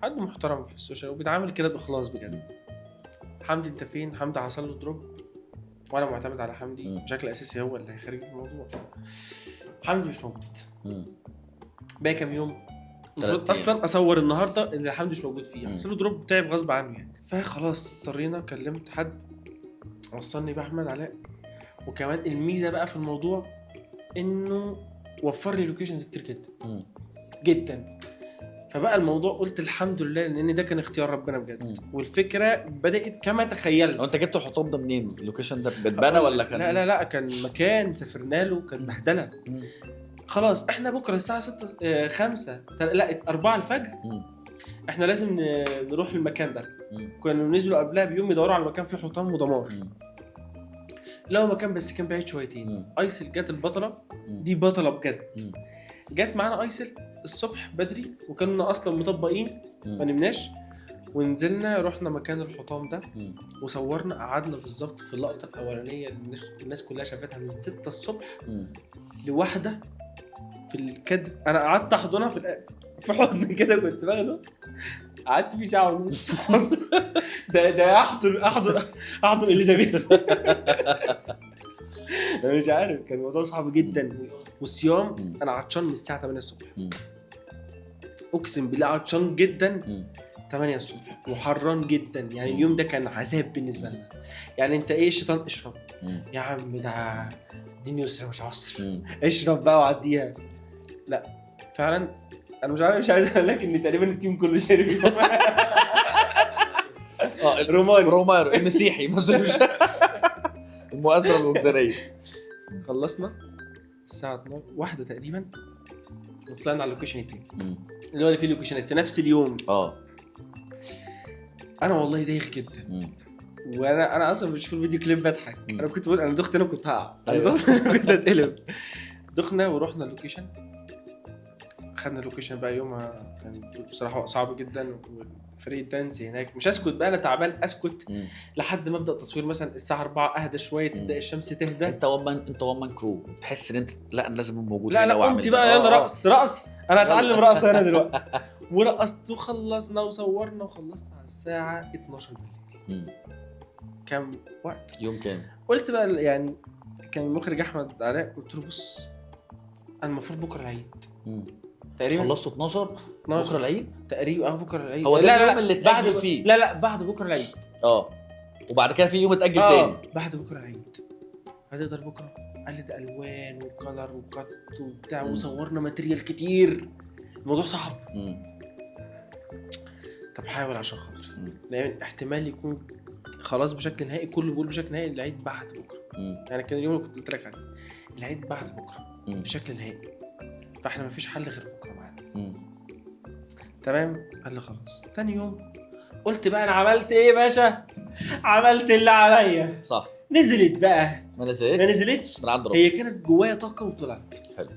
Speaker 2: وحد محترم في السوشيال وبيتعامل كده باخلاص بجد. حمدي انت فين؟ حمدي حصل له دروب وانا معتمد على حمدي بشكل اساسي، هو اللي هيخرج الموضوع. حمدي مش موجود باقي كام يوم، المفروض اصلا اصور النهارده اللي حمدي مش موجود فيه، حصل له دروب تعب غصب عنه يعني. فخلاص اضطرينا، كلمت حد وصلني باحمد علاء. وكمان الميزه بقى في الموضوع انه وفر لي لوكيشنز كتير جدا جدا. فبقى الموضوع قلت الحمد لله، لان ده كان اختيار ربنا بجد. والفكره بدات كما تخيلت.
Speaker 1: وانت جبت الحطام ده منين؟ اللوكيشن ده بتبنى ولا كان؟
Speaker 2: لا كان مكان سافرنا له، كان بهدله. خلاص احنا بكره الساعه 6 5 لا 4 الفجر احنا لازم نروح المكان ده. كانوا نزلوا قبلها بيوم يدوروا على مكان فيه حطام ودمار. لو مكان بس كان بعيد شويتين. ايسل جت البطله دي، بطله بجد. جت معانا ايسل الصبح بدري، وكنا اصلا مطبقين ما نمناش، ونزلنا رحنا مكان الحطام ده وصورنا. قعدنا بالظبط في اللقطه الاولانيه اللي الناس كلها شافتها من 6 الصبح لواحده في الكادر. انا قعدت احضنها في حضن كده كنت باخده، قعدت فيه ساعه ونص. ده احضن اليزابيث. انا مش عارف، كان الموضوع صعب جدا. والصيام انا عطشان من الساعه 8 الصبح، اقسم بالله عطشان جدا. 8 الصبح وحران جدا يعني. اليوم ده كان عذاب بالنسبه لنا يعني. انت ايه الشيطان اشرب يا عم، ده دين يسر مش عسر، اشرب بقى وعديها. لا فعلا انا مش عايز اقول لك ان تقريبا التيم كله شارب.
Speaker 1: رومارو المسيحي مش المؤازرة الوجدانية.
Speaker 2: خلصنا الساعة 1 تقريبا وطلعنا على اللوكيشن التاني اللي هو فيه لوكيشنات في نفس اليوم. انا والله دايخ جدا. وانا اصلا مش في الفيديو كليب بضحك. انا كنت بقول انا دخت، انا كنت هقع، انا دخت كنت اتقلب. دخنا ورحنا اللوكيشن، خدنا اللوكيشن بقى. يومها كان بصراحة صعب جدا. والفريق الدانس هناك مش اسكت بقى، انا تعبان اسكت لحد ما ابدا التصوير مثلا الساعه 4 اهدى شويه، تبدا الشمس تهدى.
Speaker 1: انت وان كرو تحس ان انت لا انا لازم موجود.
Speaker 2: لا قمت بقى يلا رقص انا هتعلم رقص انا دلوقتي. ورقصت وخلصنا وصورنا وخلصنا على الساعه 12 بالليل. كم وقت؟
Speaker 1: يوم كام؟
Speaker 2: قلت بقى يعني كان المخرج احمد علاء، قلت له بص انا المفروض بكره العيد تقريبا.
Speaker 1: خلصت 12 بكره العيد تقريبا.
Speaker 2: بكره العيد
Speaker 1: هو ده اليوم اللي اتاجل فيه.
Speaker 2: لا بعد بكره العيد.
Speaker 1: وبعد كده في يوم اتاجل تاني
Speaker 2: بعد بكره العيد. هتقدر بكره؟ قال لي ده الوان وكلر وكات وبتاع وصورنا ماتريال كتير، الموضوع صعب. طب حاول عشان خاطر، لان احتمال يكون خلاص بشكل نهائي. كله بيقول بشكل نهائي العيد بعد بكره. يعني كان اليوم اللي كنت قلت لك عليه العيد بعد بكره بشكل نهائي، فاحنا مفيش حل غير بكره معانا. تمام. قال لي خلاص. تاني يوم قلت بقى انا عملت ايه يا باشا؟ عملت اللي عليا.
Speaker 1: صح.
Speaker 2: نزلت بقى.
Speaker 1: ما نزلتش من عند ربنا.
Speaker 2: هي كانت جوايا طاقه وطلعت.
Speaker 1: حلو.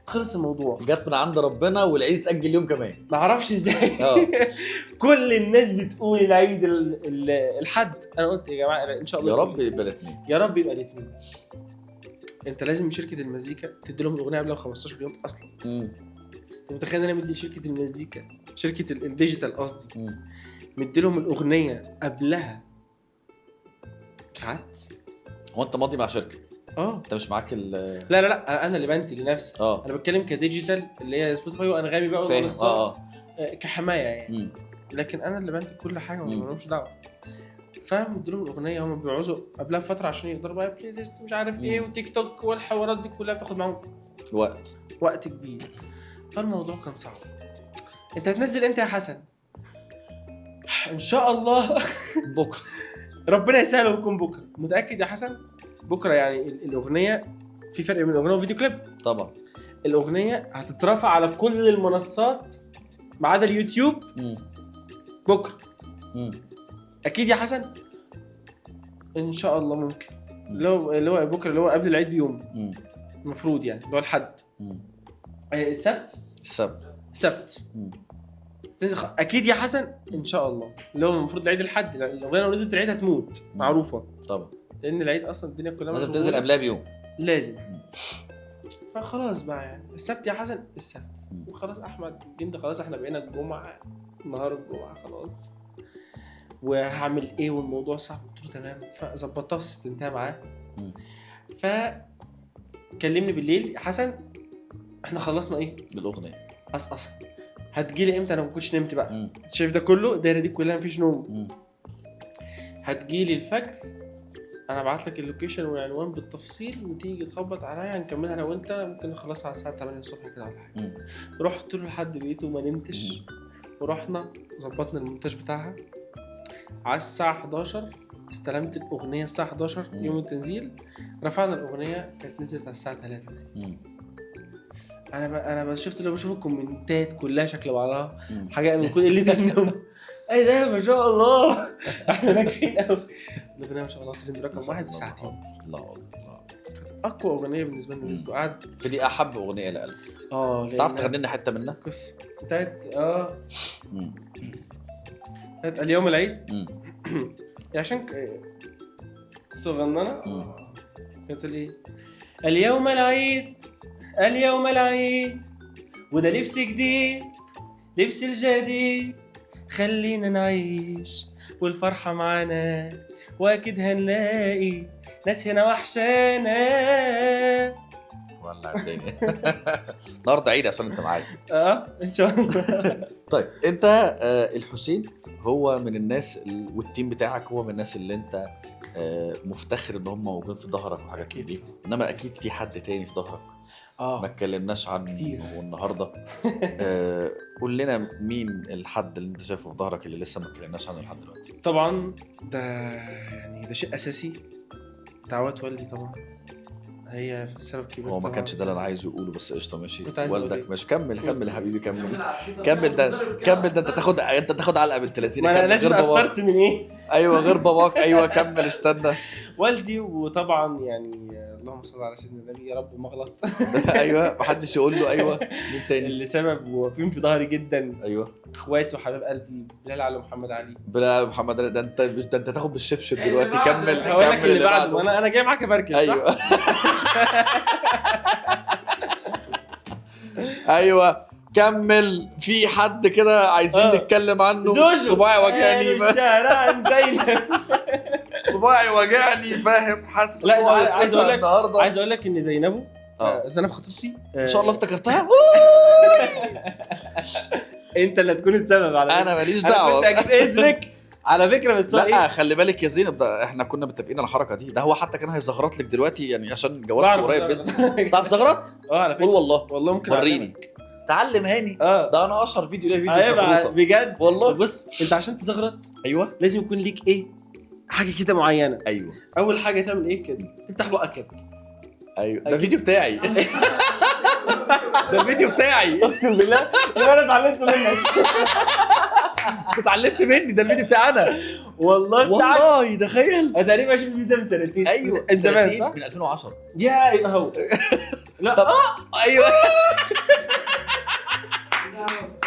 Speaker 2: خلص الموضوع.
Speaker 1: جت من عند ربنا والعيد اتاجل يوم كمان.
Speaker 2: ما اعرفش ازاي. كل الناس بتقول العيد الحد. انا قلت يا جماعه ان شاء الله
Speaker 1: يا رب يبقى الاثنين.
Speaker 2: يا رب يبقى الاثنين. انت لازم شركه المزيكا تدي لهم الاغنيه قبلها 15 يوم اصلا. انت متخيل ان انا مدي شركه المزيكا، شركه الديجيتال قصدي، مدي لهم الاغنيه قبلها ساعات؟
Speaker 1: هو انت ماضي مع شركه؟ انت مش معاك
Speaker 2: لا انا اللي بنتج لنفسي. انا بتكلم كديجيتال اللي هي سبوتيفاي وانغامي بقى
Speaker 1: والمنصات
Speaker 2: كحمايه يعني. لكن انا اللي بنتج كل حاجه وما لهمش دعوه. فاهم اديلهم الاغنيه هم بيعوزوا قبلها بفتره عشان يقدروا بقى بلاي ليست مش عارف ايه وتيك توك والحوارات دي كلها بتاخد معاهم وقت كبير. فالموضوع كان صعب. انت هتنزل امتى يا حسن؟ ان شاء الله
Speaker 1: بكره.
Speaker 2: ربنا يسهل ويكون بكره. متاكد يا حسن؟ بكره يعني الاغنيه في فرق بين الاغنيه وفيديو كليب.
Speaker 1: طبعا
Speaker 2: الاغنيه هتترفع على كل المنصات ما عدا اليوتيوب بكره. اكيد يا حسن؟ ان شاء الله ممكن اللي هو بكره اللي هو قبل العيد بيوم المفروض يعني اللي هو الحد السبت اكيد يا حسن ان شاء الله اللي هو المفروض العيد الحد. الاغنيه لو نزلت العيد هتموت معروفه
Speaker 1: طبعا
Speaker 2: لان العيد اصلا الدنيا كلها
Speaker 1: لازم تنزل قبلها بيوم
Speaker 2: لازم. فخلاص بقى يعني السبت يا حسن السبت وخلاص. احمد جند خلاص احنا بقينا الجمعه نهار الجمعه خلاص وهعمل ايه والموضوع صعب. قلت له تمام. فظبطتها وسستمتها معاه. فكلمني بالليل يا حسن احنا خلصنا ايه
Speaker 1: بالاغنيه
Speaker 2: قصقصه هتجيلي امتى؟ انا ما كنتش نمت بقى. شايف ده كله الدايره دي كلها مفيش نوم. هتجيلي الفجر انا ابعت لك اللوكيشن والعنوان بالتفصيل وتيجي تخبط عليا هنكملها انا وانت ممكن نخلصها على الساعه 8 الصبح كده ولا حاجه. رحت له لحد بيته وما نمتش ورحنا ظبطنا المونتاج بتاعها على الساعه 11 استلمت الاغنيه الساعه 11 يوم التنزيل. رفعنا الاغنيه كانت نزلت على الساعه 3 تاني. انا شفت اللي بشوف الكومنتات كلها شكل بعضها حاجه من كل اللي تنم ايه ده ما شاء الله احنا ناجحين قوي. الاغنيه ما شاء الله ترند رقم 1 في ساعتين.
Speaker 1: الله
Speaker 2: كانت اقوى اغنيه بالنسبه لي بالنسبه قعد
Speaker 1: دي احب اغنيه لقلبي. تعرف تغني لنا حته منها
Speaker 2: قصه بتاعت بتاعت اليوم العيد عشان صغننه كانت ايه اليوم العيد اليوم العيد وده لبس جديد لبس الجديد خلينا نعيش والفرحة معانا واكيد هنلاقي ناس هنا وحشانا.
Speaker 1: والله الدنيا النهارده عيد عشان انت معايا
Speaker 2: ان شاء الله.
Speaker 1: طيب انت الحسين هو من الناس والتيم بتاعك هو من الناس اللي انت مفتخر ان هم موجودين في ظهرك وحاجات دي. انما اكيد في حد تاني في ظهرك ما اتكلمناش عنه النهارده. قول لنا مين الحد اللي انت شايفه في ظهرك اللي لسه ما اتكلمناش عنه لحد دلوقتي؟
Speaker 2: طبعا ده يعني ده شيء اساسي. دعوات والدي طبعا هي سبب كبير.
Speaker 1: هو ما كانش ده اللي انا عايزه اقوله بس قشطه ماشي. والدك ماشي كمل يا حبيبي كمل ده انت تاخد علقه بنت لذينه.
Speaker 2: ما انا لازم استرت من ايه.
Speaker 1: ايوه غير باباك. ايوه كمل استنى.
Speaker 2: والدي وطبعا يعني اللهم صل على سيدنا النبي يا رب ما اغلط.
Speaker 1: ايوه محدش يقول له ايوه مين تاني
Speaker 2: اللي سبب واقفين في ظهري جدا.
Speaker 1: ايوه
Speaker 2: اخواتي وحبايب قلبي بلال علي ومحمد علي.
Speaker 1: بلال محمد علي ده انت تاخد بالشبشب دلوقتي. كمل
Speaker 2: اللي بعده. انا جاي معاك افركش.
Speaker 1: ايوه ايوه كمل. في حد كده عايزين نتكلم عنه. صباعي وجعني
Speaker 2: الشارع زينب.
Speaker 1: صباعي وجعني فاهم حاسس.
Speaker 2: لا عايز اقول لك ان زينب خطيبتي
Speaker 1: ان شاء الله افتكرتها.
Speaker 2: انت اللي هتكون السبب على
Speaker 1: انا ماليش دعوه.
Speaker 2: انا كنت هجيب اسمك على فكره بس
Speaker 1: لا خلي بالك يا زينب ده احنا كنا متفقين على الحركه دي. ده هو حتى كان هيزغرط لك دلوقتي يعني عشان جوازك قريب باذن. تعرف تزغرط؟
Speaker 2: على فكره.
Speaker 1: قول
Speaker 2: والله ممكن
Speaker 1: وريني تعلم هاني. ده انا اشهر فيديو ليه فيديو
Speaker 2: زغرطه بجد
Speaker 1: والله.
Speaker 2: بص انت عشان تزغرط
Speaker 1: ايوه
Speaker 2: لازم يكون ليك ايه حاجه كده معينه.
Speaker 1: ايوه
Speaker 2: اول حاجه تعمل ايه كده تفتح بقك كده.
Speaker 1: ايوه ده فيديو بتاعي. ده الفيديو بتاعي
Speaker 2: اقسم بالله انا اتعلمت منك.
Speaker 1: اتعلمت مني. ده الفيديو بتاعي انا والله تخيل.
Speaker 2: انا تقريبا اشوف الفيديو ده من سنتين.
Speaker 1: ايوه
Speaker 2: من زمان صح
Speaker 1: من 2010.
Speaker 2: يا يبقى هو لا
Speaker 1: ايوه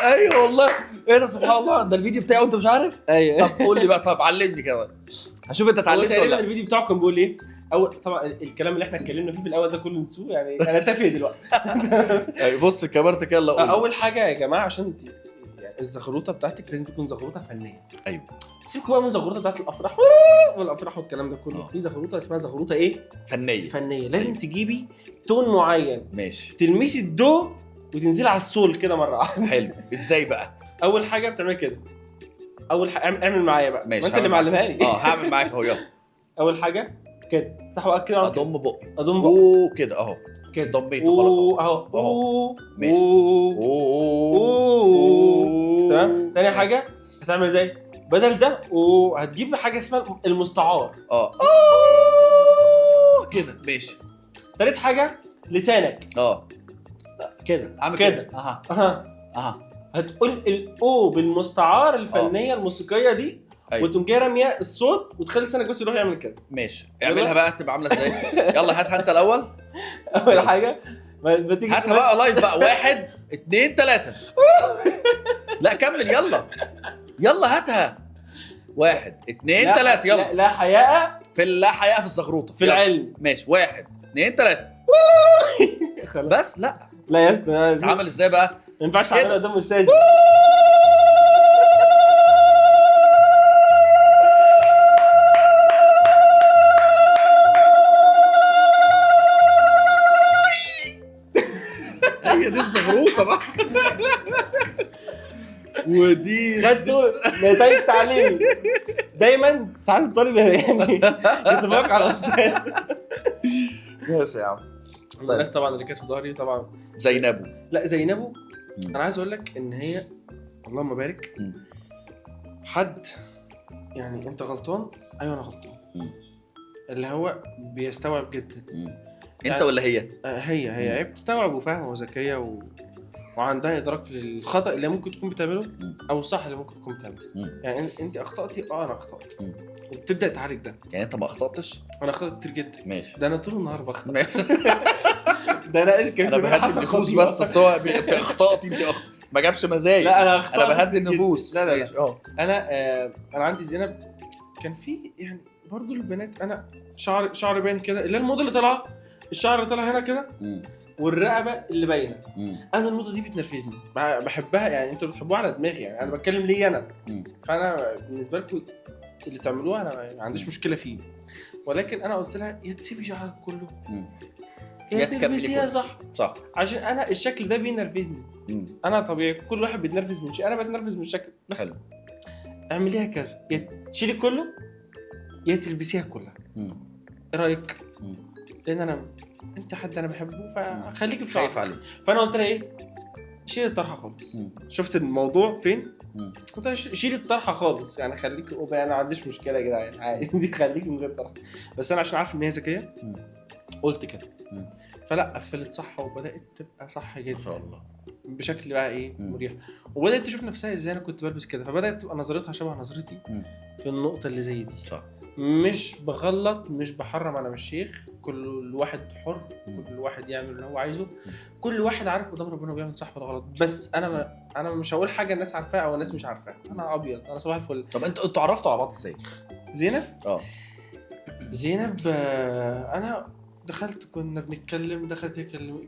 Speaker 1: ايوه والله. ايه ده سبحان الله ده الفيديو بتاعي وانت مش عارف.
Speaker 2: ايوه
Speaker 1: طب قول لي بقى. طب علمني كده هشوف انت اتعلمت ولا لا.
Speaker 2: الفيديو بتاعه كان بيقول ايه اول. طبعا الكلام اللي احنا اتكلمنا فيه في الاول ده كله نسوه يعني انا تافه دلوقتي.
Speaker 1: بص كبرتك يلا قول.
Speaker 2: اول حاجه يا جماعه عشان يعني الزغروطه بتاعتك لازم تكون زغروطه فنيه.
Speaker 1: ايوه
Speaker 2: سيبك بقى من الزغروطه بتاعت الافراح والكلام ده كله. في زغروطه اسمها زغروطه ايه فنيه. لازم تجيبي تون معين
Speaker 1: ماشي
Speaker 2: تلمسي الدو وتنزلي على السول كده مره واحده.
Speaker 1: حلو. ازاي بقى؟
Speaker 2: اول حاجه بتعمل كده اول حاجه اعمل معايا بقى،
Speaker 1: ماشي،
Speaker 2: ما انت اللي
Speaker 1: هعمل
Speaker 2: معلمها لي.
Speaker 1: هعمل معاك اهو، يلا.
Speaker 2: اول حاجه كده افتح بقى كده،
Speaker 1: اضم بقي
Speaker 2: اضم بقى
Speaker 1: اوه كده اهو،
Speaker 2: كده
Speaker 1: ضميته خلاص
Speaker 2: اهو
Speaker 1: اهو. ماشي.
Speaker 2: تمام. تاني حاجه هتعمل ازاي؟ بدل ده هتجيب حاجه اسمها المستعار
Speaker 1: كده. ماشي.
Speaker 2: تالت حاجه لسانك
Speaker 1: كده عامل
Speaker 2: كده.
Speaker 1: اها
Speaker 2: هتقول الاو بالمستعار الفنيه الموسيقيه دي،
Speaker 1: أيوة.
Speaker 2: وتقوم جاي راميه الصوت وتخلي لسانك بس يروح يعمل كده.
Speaker 1: ماشي، اعملها بقى تبقى عامله ازاي؟ يلا هاتها انت الاول.
Speaker 2: اول حاجه ما تيجي
Speaker 1: هاتها بقى لايف بقى. 1 2 3 لا كمل، يلا هاتها. 1 2 3 يلا.
Speaker 2: لا حياء
Speaker 1: في اللا حياء في الزغروطه
Speaker 2: في العلم.
Speaker 1: ماشي. 1 2 3 بس. لا
Speaker 2: لا يا اسطى،
Speaker 1: عمل ازاي بقى؟
Speaker 2: ما ينفعش اعملها قدام استاذ.
Speaker 1: هي دي الزغروطه بقى. ودي
Speaker 2: خدته نتائج تعليمي. دايما ساعات الطالب يعني يتفوق على الاستاذ.
Speaker 1: ماشي يا عم.
Speaker 2: الناس طبعا اللي كانت في ظهري طبعا
Speaker 1: زينبو.
Speaker 2: لا زينبو انا عايز اقول لك ان هي اللهم بارك حد يعني انت غلطان، ايوه انا غلطان، اللي هو بيستوعب جدا.
Speaker 1: انت ولا هي؟
Speaker 2: هي بتستوعب وفاهمه وذكيه وعندها ادراك للخطا اللي ممكن تكون بتعمله او الصح اللي ممكن تكون بتعمله. يعني انت اخطاتي، انا اخطات، وبتبدا تعالج ده.
Speaker 1: يعني انت ما اخطاتش؟
Speaker 2: انا اخطات كتير جدا.
Speaker 1: ماشي.
Speaker 2: ده انا طول النهار بخطأ. ده انا كان
Speaker 1: بهدي النفوس بس هو انت اخطاتي، انت ما جابش مزايا.
Speaker 2: لا انا اخطات،
Speaker 1: انا بهدي النفوس.
Speaker 2: لا انا عندي زينب كان في يعني برضو البنات، انا شعر باين كده، اللي الموضه اللي طالعه، الشعر اللي طالع هنا كده والرقبه اللي باينه. انا النقطه دي بتنرفزني، بحبها يعني. انتوا بتحبوها على دماغي يعني، انا بتكلم ليه انا. فانا بالنسبه لكم اللي تعملوه انا ما عنديش مشكله فيه، ولكن انا قلت لها يا تسيبي شعرك كله يا تلبسيها صح، عشان انا الشكل ده بينرفزني. انا طبيعي كل واحد بيتنرفز من شيء، انا بتنرفز من الشكل بس. حلو. اعمليها كذا، يا تشيلي كله يا تلبسيها كلها. ايه رايك؟ لان انت حد انا بحبه، فخليكي بشعرك. فانا قلت لها ايه، شيل الطرحه خالص. شفت الموضوع فين؟ قلت لها شيل الطرحه خالص، يعني خليكي انا ما عنديش مشكله يا جدعان عادي خليكي من غير طرحه، بس انا عشان عارف ان هي ذكيه قلت كده. فلا قفلت صح وبدات تبقى صح جدا ما شاء الله، بشكل بقى ايه مريح، وبدات تشوف نفسها ازاي انا كنت بلبس كده، فبدات تبقى نظرتها شبه نظرتي في النقطه اللي زي دي. صح. مش بغلط، مش بحرم، انا مش شيخ، كل واحد حر، كل واحد يعمل اللي هو عايزه، كل واحد عارف قدام ربنا بيعمل صح ولا غلط. بس انا مش هقول حاجه الناس عارفاها او الناس مش عارفاها، انا ابيض، انا صباح الفل.
Speaker 1: طب انتوا عرفتوا على بعض ازاي؟
Speaker 2: زينب انا دخلت، كنا بنتكلم، دخلت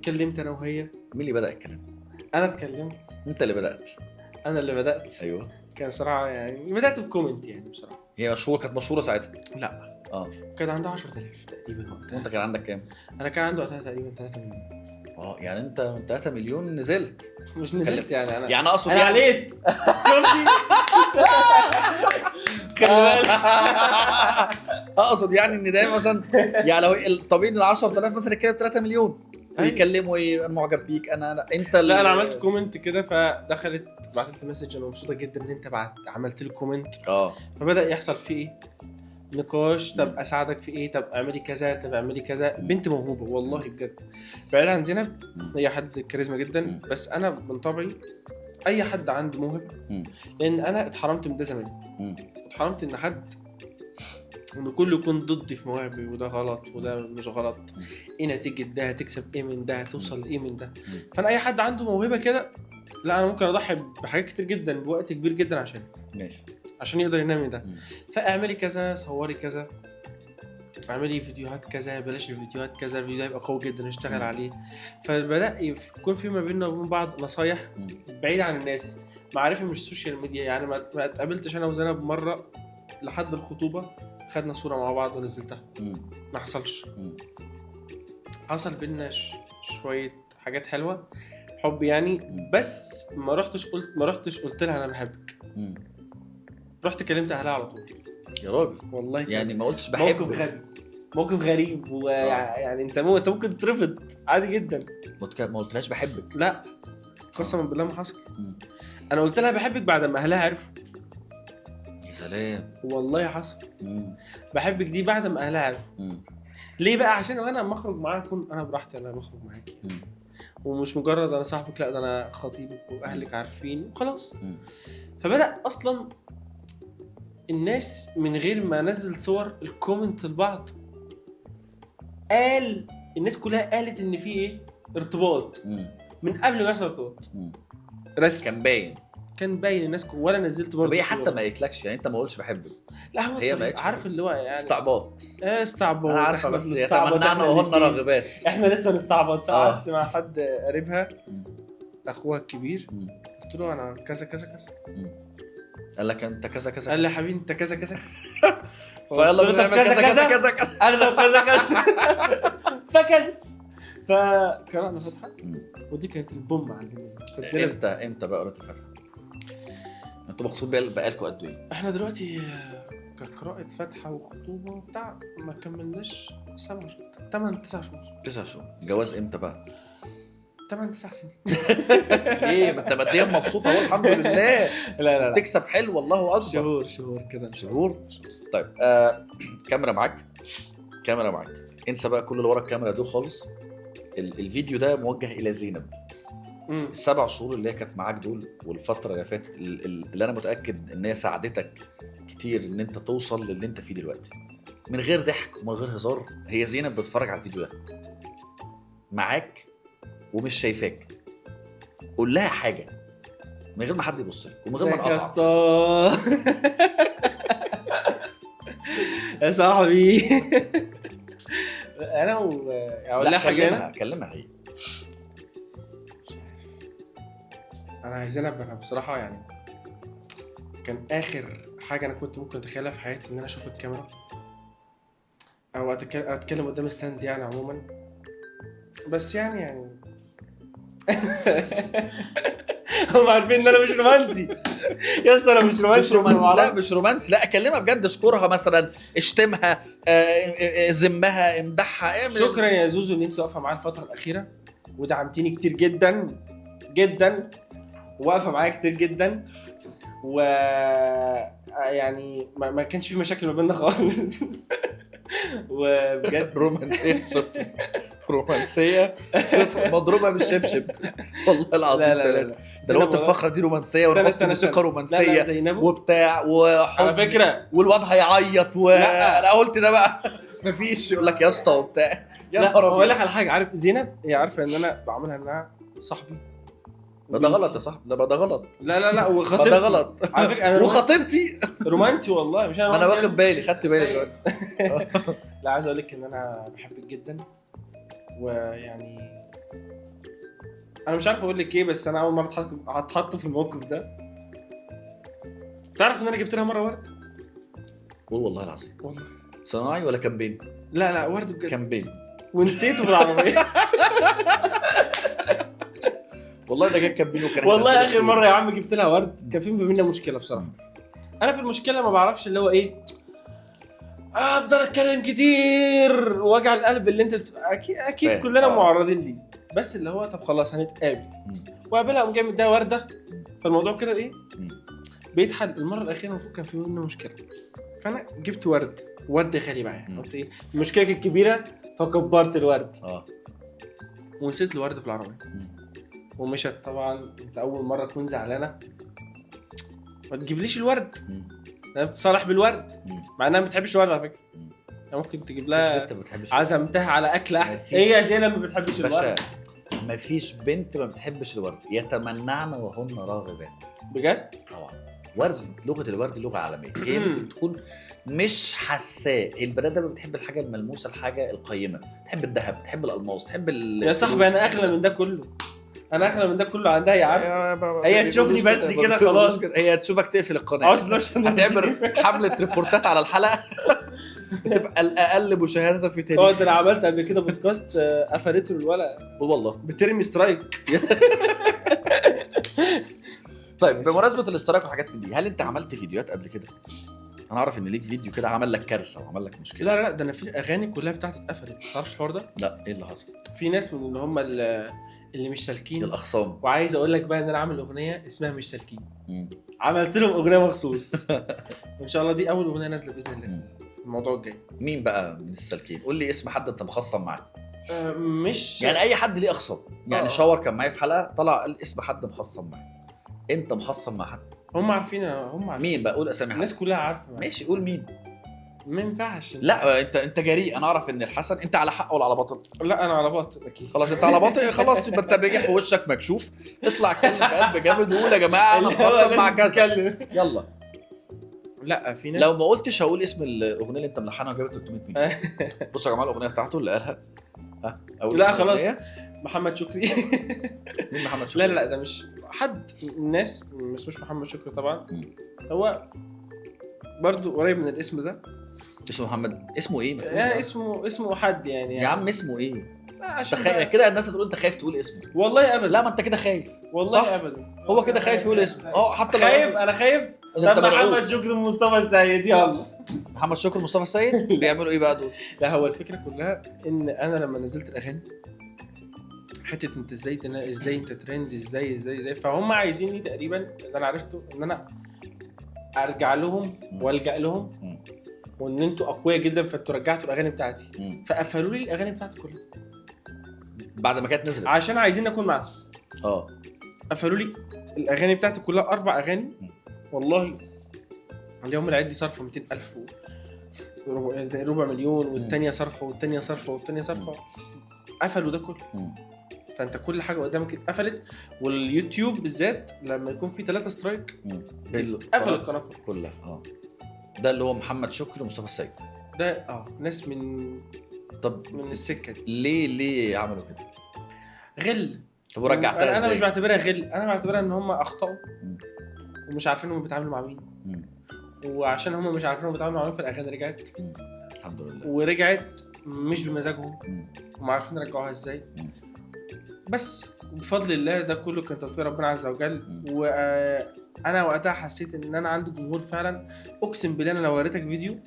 Speaker 2: كلمت انا وهي.
Speaker 1: مين اللي بدأ الكلام؟
Speaker 2: انا اتكلمت.
Speaker 1: انت اللي بدأت؟
Speaker 2: انا اللي بدأت.
Speaker 1: ايوه.
Speaker 2: كان صراحه يعني بدأت بكومنت يعني بصراحه.
Speaker 1: هي كانت مشهوره ساعتها؟
Speaker 2: لا كانت عندها 10,000 تقريبا وقتها.
Speaker 1: وانت كان عندك كام؟
Speaker 2: انا كان عندي وقتها تقريبا 3 مليون.
Speaker 1: يعني انت من 3 مليون نزلت؟
Speaker 2: مش نزلت يعني
Speaker 1: انا اقصد
Speaker 2: انا عليت. شفتي؟
Speaker 1: اقصد يعني ان ده مثلا يعني لو الطبيعي ان 10,000 مثلا كده 3 مليون يكلموا انا معجب بيك، انا انت
Speaker 2: لا انا عملت كومنت كده، فدخلت بعتت لي مسج، انا مبسوطه جدا ان انت عملت لي كومنت. فبدا يحصل فيه ايه نقاش، طب اساعدك في ايه، طب اعملي كذا، طب اعملي كذا. بنت موهوبه والله بجد، بعيد عن زينب هي حد كاريزما جدا، بس انا من طبعي اي حد عنده موهبه، لان انا اتحرمت من ده زمان. اتحرمت ان حد انه كله يكون ضدي في مواهبي، وده غلط وده مش غلط، ايه نتيجه ده، هتكسب ايه من ده، هتوصل لايه من ده. فانا اي حد عنده موهبه كده، لا انا ممكن اضحي بحاجات كتير جدا، بوقت كبير جدا عشان يقدر ينمي ده. فاعملي كذا، صوري كذا، اعملي فيديوهات كذا، بلاش الفيديوهات كذا، الفيديو هيبقى قوي جدا اشتغل عليه. فبدأ يكون في ما بيننا وبين بعض نصايح بعيد عن الناس، معرفة مش السوشيال ميديا. يعني ما اتقابلتش انا وزينب مرة لحد الخطوبة خدنا صورة مع بعض ونزلتها، ما حصلش. حصل بينا شوية حاجات حلوة، حب يعني، بس ما رحتش قلت لها انا بحبك. رحت كلمت اهلها على طول.
Speaker 1: يا راجل
Speaker 2: والله
Speaker 1: يعني ما قلتش
Speaker 2: موقف
Speaker 1: بحب؟
Speaker 2: غبي، موقف غريب، ويعني انت ممكن تترفض عادي جدا.
Speaker 1: ما قلتلهاش بحبك؟
Speaker 2: لا قسما بالله ما حصل.
Speaker 1: مم.
Speaker 2: انا قلت لها بحبك بعد ما اهلها عرفوا.
Speaker 1: يا سلام.
Speaker 2: والله حصل.
Speaker 1: مم.
Speaker 2: بحبك دي بعد ما اهلها عرفوا.
Speaker 1: مم.
Speaker 2: ليه بقى؟ عشان انا لما اخرج معاك اكون انا براحتي، انا بخرج معاكي،
Speaker 1: مم.
Speaker 2: ومش مجرد انا صاحبك، لا ده انا خطيبك واهلك عارفين وخلاص.
Speaker 1: مم.
Speaker 2: فبدأ اصلا الناس من غير ما انزل صور الكومنت البعض قال، الناس كلها قالت ان في ايه ارتباط
Speaker 1: مم.
Speaker 2: من قبل ما يحصل ارتباط
Speaker 1: مم.
Speaker 2: رسمي.
Speaker 1: كان باين.
Speaker 2: كان باين الناس ولا نزلت برضه
Speaker 1: طب هي
Speaker 2: صورة.
Speaker 1: حتى ما قالتلكش يعني انت ما قلتش بحبك؟
Speaker 2: لا هو
Speaker 1: هي ما
Speaker 2: الطبيعي،
Speaker 1: قالتش
Speaker 2: عارف اللي هو يعني
Speaker 1: استعباط.
Speaker 2: استعباط.
Speaker 1: انا عارفه،
Speaker 2: إحنا
Speaker 1: بس
Speaker 2: بنستعبط
Speaker 1: يتمنعنا
Speaker 2: إحنا
Speaker 1: وهن
Speaker 2: الاتنين.
Speaker 1: راغبات.
Speaker 2: احنا لسه نستعبط. فقعدت مع حد قريبها
Speaker 1: مم.
Speaker 2: اخوها الكبير،
Speaker 1: مم.
Speaker 2: قلت له انا كذا كذا كذا.
Speaker 1: مم. قال لك انت كذا كذا
Speaker 2: قال لي يا حبيبي انت كذا كذا كذا.
Speaker 1: فيلا
Speaker 2: قلت له
Speaker 1: بنعمل
Speaker 2: طب
Speaker 1: كذا كذا كذا كذا.
Speaker 2: انا لو كذا كذا فكذا. فقرأنا فتحة،
Speaker 1: مم.
Speaker 2: ودي كانت البوم عندنا. كانت زي
Speaker 1: امتى بقى قريت الفاتحه؟ انتوا مخطوب بقالكوا قد ايه؟
Speaker 2: احنا دلوقتي كقراءة فتحة وخطوبة بتاع ما كملناش 7 شهور، 8 9 شهور.
Speaker 1: 9 شهور. جواز امتى بقى؟
Speaker 2: 8 9 سنين.
Speaker 1: ليه؟ ما انت ماديا مبسوط اهو الحمد لله.
Speaker 2: لا
Speaker 1: تكسب حلو والله اكبر.
Speaker 2: شهور كده.
Speaker 1: شهور. طيب كاميرا معاك، كاميرا معاك. انسى بقى كل اللي ورا الكاميرا دول خالص. الفيديو ده موجه الى زينب. ال7 شهور اللي هي كانت معاك دول والفتره اللي فاتت اللي انا متاكد ان هي ساعدتك كتير ان انت توصل للي انت فيه دلوقتي، من غير ضحك ومن غير هزار. هي زينب بتتفرج على الفيديو ده معاك ومش شايفاك. قول لها حاجه من غير ما حد يبص لك ومن غير ما
Speaker 2: ازيك يا
Speaker 1: نقطع.
Speaker 2: اسطى يا صاحبي. انا اقول لها حاجه.
Speaker 1: كلمها هي.
Speaker 2: انا عايزين انا بصراحه يعني كان اخر حاجه انا كنت ممكن اتخيلها في حياتي ان انا اشوف الكاميرا او اتكلم قدام ستاند يعني عموما. بس يعني هم عارفين ان انا مش رومانسي يا اسطى. انا مش رومانسي.
Speaker 1: لا مش رومانسي. لا اكلمها بجد، اشكرها مثلا، اشتمها، ذمها، امدحها، اعمل.
Speaker 2: شكرا يا زوزو ان انت واقفه معايا الفتره الاخيره ودعمتيني كتير جدا جدا، واقفه معايا كتير جدا، و يعني ما كانش في مشاكل ما بيننا خالص. وبجد
Speaker 1: رومانسيه صفر. رومانسيه صفر مضروبه بالشبشب والله العظيم.
Speaker 2: لا
Speaker 1: ده لو قلت الفقره دي رومانسيه ونحط موسيقى رومانسيه وبتاع وحزن
Speaker 2: على فكره
Speaker 1: والواد هيعيط وانا قلت ده بقى مفيش. يقول لك يا اسطى وبتاع. يا
Speaker 2: لا
Speaker 1: نهار
Speaker 2: اقول لك
Speaker 1: ابيض.
Speaker 2: على حاجه. عارف زينب هي عارفه ان انا بعملها انها صاحبي.
Speaker 1: ده غلط يا صاحبي. ده غلط.
Speaker 2: لا وخطيبتي.
Speaker 1: ده غلط
Speaker 2: على فكره انا
Speaker 1: وخطيبتي
Speaker 2: رومانسي والله. مش
Speaker 1: انا واخد بالي، خدت بالي دلوقتي.
Speaker 2: لا عايز اقول لك ان انا بحبك جدا، ويعني انا مش عارف اقول لك ايه، بس انا اول مره هتحط في الموقف ده. تعرف ان انا جبت لها مره ورد؟
Speaker 1: قول والله العظيم.
Speaker 2: والله
Speaker 1: صناعي ولا كامبين؟
Speaker 2: لا ورد بجد.
Speaker 1: كامبين.
Speaker 2: ونسيته بالعربيه.
Speaker 1: والله ده جاي كامبين وكان
Speaker 2: والله اخر مره يا عم جبت لها ورد كان في ما بيننا مشكله بصراحه. انا في المشكله ما بعرفش اللي هو ايه، افضل اتكلم كتير وجع القلب اللي انت اكيد كلنا معرضين ليه. بس اللي هو طب خلاص هنتقابل وقابلها قام جاي مديها ورده. فالموضوع كده ايه بيتحل. المره الاخيره المفروض كان في منه مشكله، فانا جبت ورد غالي بقى يعني. قلت ايه المشكله كانت كبيره فكبرت الورد. ونسيت الورد في العربيه ومشت. طبعا انت اول مره تكون زعلانه ما تجيبليش الورد. انا بتصالح بالورد مع انها ما بتحبش الورد على فكره. ممكن تجيب لها عزمتها على اكل احسن. هي زينب ما بتحبش الورد.
Speaker 1: ما فيش بنت ما بتحبش الورد. يتمنعن وهن راغبات.
Speaker 2: بجد
Speaker 1: طبعا. ورد، لغه الورد لغه عالميه. هي ممكن تكون مش حساء. البنات دايما بتحب الحاجه الملموسه، الحاجه القيمه. تحب الذهب، تحب الالماس، تحب
Speaker 2: يا صاحبي انا اغلى من ده كله. انا اغلى من ده كله عندها يا عم. هي تشوفني بس كده خلاص.
Speaker 1: هي تشوفك تقفل القناه. هتعمل حمله ريبورتات على الحلقه تبقى الاقل مشاهده في تاريخ.
Speaker 2: ده انا عملت قبل كده بودكاست قفلته الولا
Speaker 1: والله
Speaker 2: بترمي سترايك.
Speaker 1: طيب بمناسبه الاشتراك والحاجات من دي، هل انت عملت فيديوهات قبل كده؟ انا اعرف ان ليك فيديو كده عمل لك كارثه وعمل لك مشكله.
Speaker 2: لا ده انا في اغاني كلها بتاعتي اتقفلت، ما تعرفش الحوار ده؟
Speaker 1: لا ايه اللي حصل؟
Speaker 2: في ناس من اللي هم اللي مش سالكين
Speaker 1: الاخصام.
Speaker 2: وعايز اقول لك بقى ان انا عامل اغنيه اسمها مش سالكين. عملت لهم اغنيه مخصوص وان شاء الله دي اول اغنيه نازله باذن الله في الموضوع الجاي.
Speaker 1: مين بقى من السالكين؟ قول لي اسم حد انت مخصم معاه.
Speaker 2: مش
Speaker 1: يعني اي حد ليه اخصام، يعني شاور كان معايا في حلقه طلع قال اسم حد مخصم معاه. انت مخصم مع حد؟
Speaker 2: هم عارفين.
Speaker 1: مين بقى؟ قول اسامي حد.
Speaker 2: الناس كلها عارفه.
Speaker 1: ماشي قول مين.
Speaker 2: ما ينفعش.
Speaker 1: لا انت جريء. انا اعرف ان الحسن انت على حق ولا على باطل؟
Speaker 2: لا انا على باطل اكيد.
Speaker 1: خلاص انت على باطل، خلاص يبقى انت بجح ووشك مكشوف. اطلع اتكلم بقلب جامد وقول يا جماعه انا مخصم مع كذا. يلا.
Speaker 2: لا في ناس
Speaker 1: لو ما قلتش هقول اسم الاغنيه اللي انت ملحنها وجابت 300 مليون. بصوا يا جماعه الاغنيه بتاعته اللي قالها.
Speaker 2: لا خلاص محمد شكري.
Speaker 1: مين محمد شكري؟
Speaker 2: لا ده مش حد الناس، مش محمد شكري طبعا. هو برضو قريب من الاسم ده.
Speaker 1: اسمه محمد. اسمه ايه؟
Speaker 2: يعني اسمه حد يعني.
Speaker 1: يا عم اسمه ايه؟
Speaker 2: عشان
Speaker 1: كده الناس هتقول انت خايف تقول اسمه.
Speaker 2: والله ابدا.
Speaker 1: لا ما انت كده خايف.
Speaker 2: والله
Speaker 1: صح؟
Speaker 2: ابدا.
Speaker 1: هو كده خايف يقول اسمه. حتى
Speaker 2: خايف. انا خايف. طب محمد شكري ومصطفى السيد يلا.
Speaker 1: محمد شكري ومصطفى السيد بيعملوا ايه بقى دول؟
Speaker 2: لا هو الفكره كلها ان انا لما نزلت الاغاني حته انت ازاي انت ترند ازاي فهم عايزيني تقريبا اللي انا عرفته ان انا ارجع لهم والجا لهم وان انتوا اقوياء جدا فانتوا رجعتوا الاغاني بتاعتي. فقفلوا لي الاغاني بتاعتي كلها
Speaker 1: بعد ما كانت نزلت
Speaker 2: عشان عايزين اكون معاهم. قفلوا لي الاغاني بتاعتي كلها 4 اغاني. والله اليوم العيد دي صرفه 200,000 ربع مليون والثانيه صرفه والثانيه صرفه. قفلوا ده كله. فانت كل حاجه قدامك اتقفلت. واليوتيوب بالذات لما يكون في 3 سترايك قفل القناه
Speaker 1: كلها. ده اللي هو محمد شكري ومصطفى السيد
Speaker 2: ده ناس من السكه دي.
Speaker 1: ليه عملوا كده؟
Speaker 2: غل.
Speaker 1: طب ورجعتها
Speaker 2: انا مش بعتبرها غل، انا بعتبرها ان هم اخطاوا ومش عارفين هم بيتعاملوا مع مين. وعشان هم مش عارفين هم بيتعاملوا مع مين فالاغاني رجعت
Speaker 1: الحمد لله.
Speaker 2: ورجعت مش بمزاجهم وما عارفين يرجعوها ازاي. بس بفضل الله ده كله كان توفيق ربنا عز وجل. وانا وقتها حسيت ان انا عندي جمهور فعلا. اقسم بالله انا لو وريتك فيديو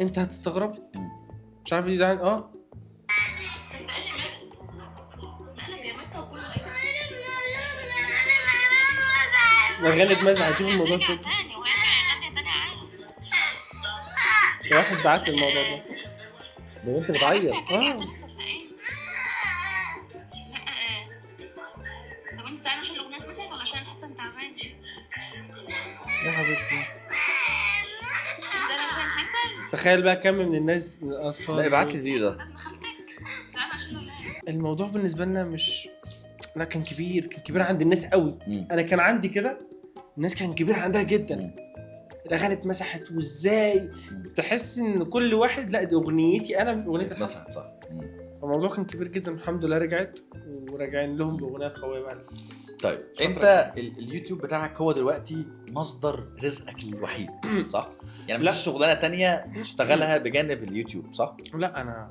Speaker 2: انت هتستغرب. مش عارف دي ده غلط مزع. هتشوف الموضوع ده. واحد بعت لي الموضوع
Speaker 1: ده انت بتعيط.
Speaker 3: طب انت زعلانه عشان الاغنيه اتمسحت ولا عشان حسن تعبان؟
Speaker 2: يا حبيبتي
Speaker 3: زعلانه عشان حسن؟
Speaker 2: تخيل بقى كم من الناس من الاطفال.
Speaker 1: لا ابعت لي الفيديو ده.
Speaker 3: زعلانه عشان
Speaker 2: الموضوع بالنسبه لنا مش كان كبير عند الناس قوي. انا كان عندي كده. الناس كان كبير عندها جدا. الاغاني اتمسحت وازاي تحس ان كل واحد لا دي اغنيتي انا مش اغنيه الحسن.
Speaker 1: صح.
Speaker 2: الموضوع كان كبير جدا. الحمد لله رجعت وراجعين لهم باغنيه قويه بقى.
Speaker 1: طيب انت اليوتيوب بتاعك هو دلوقتي مصدر رزقك الوحيد صح؟ يعني مفيش شغلانه تانية تشتغلها بجانب اليوتيوب صح؟
Speaker 2: لا انا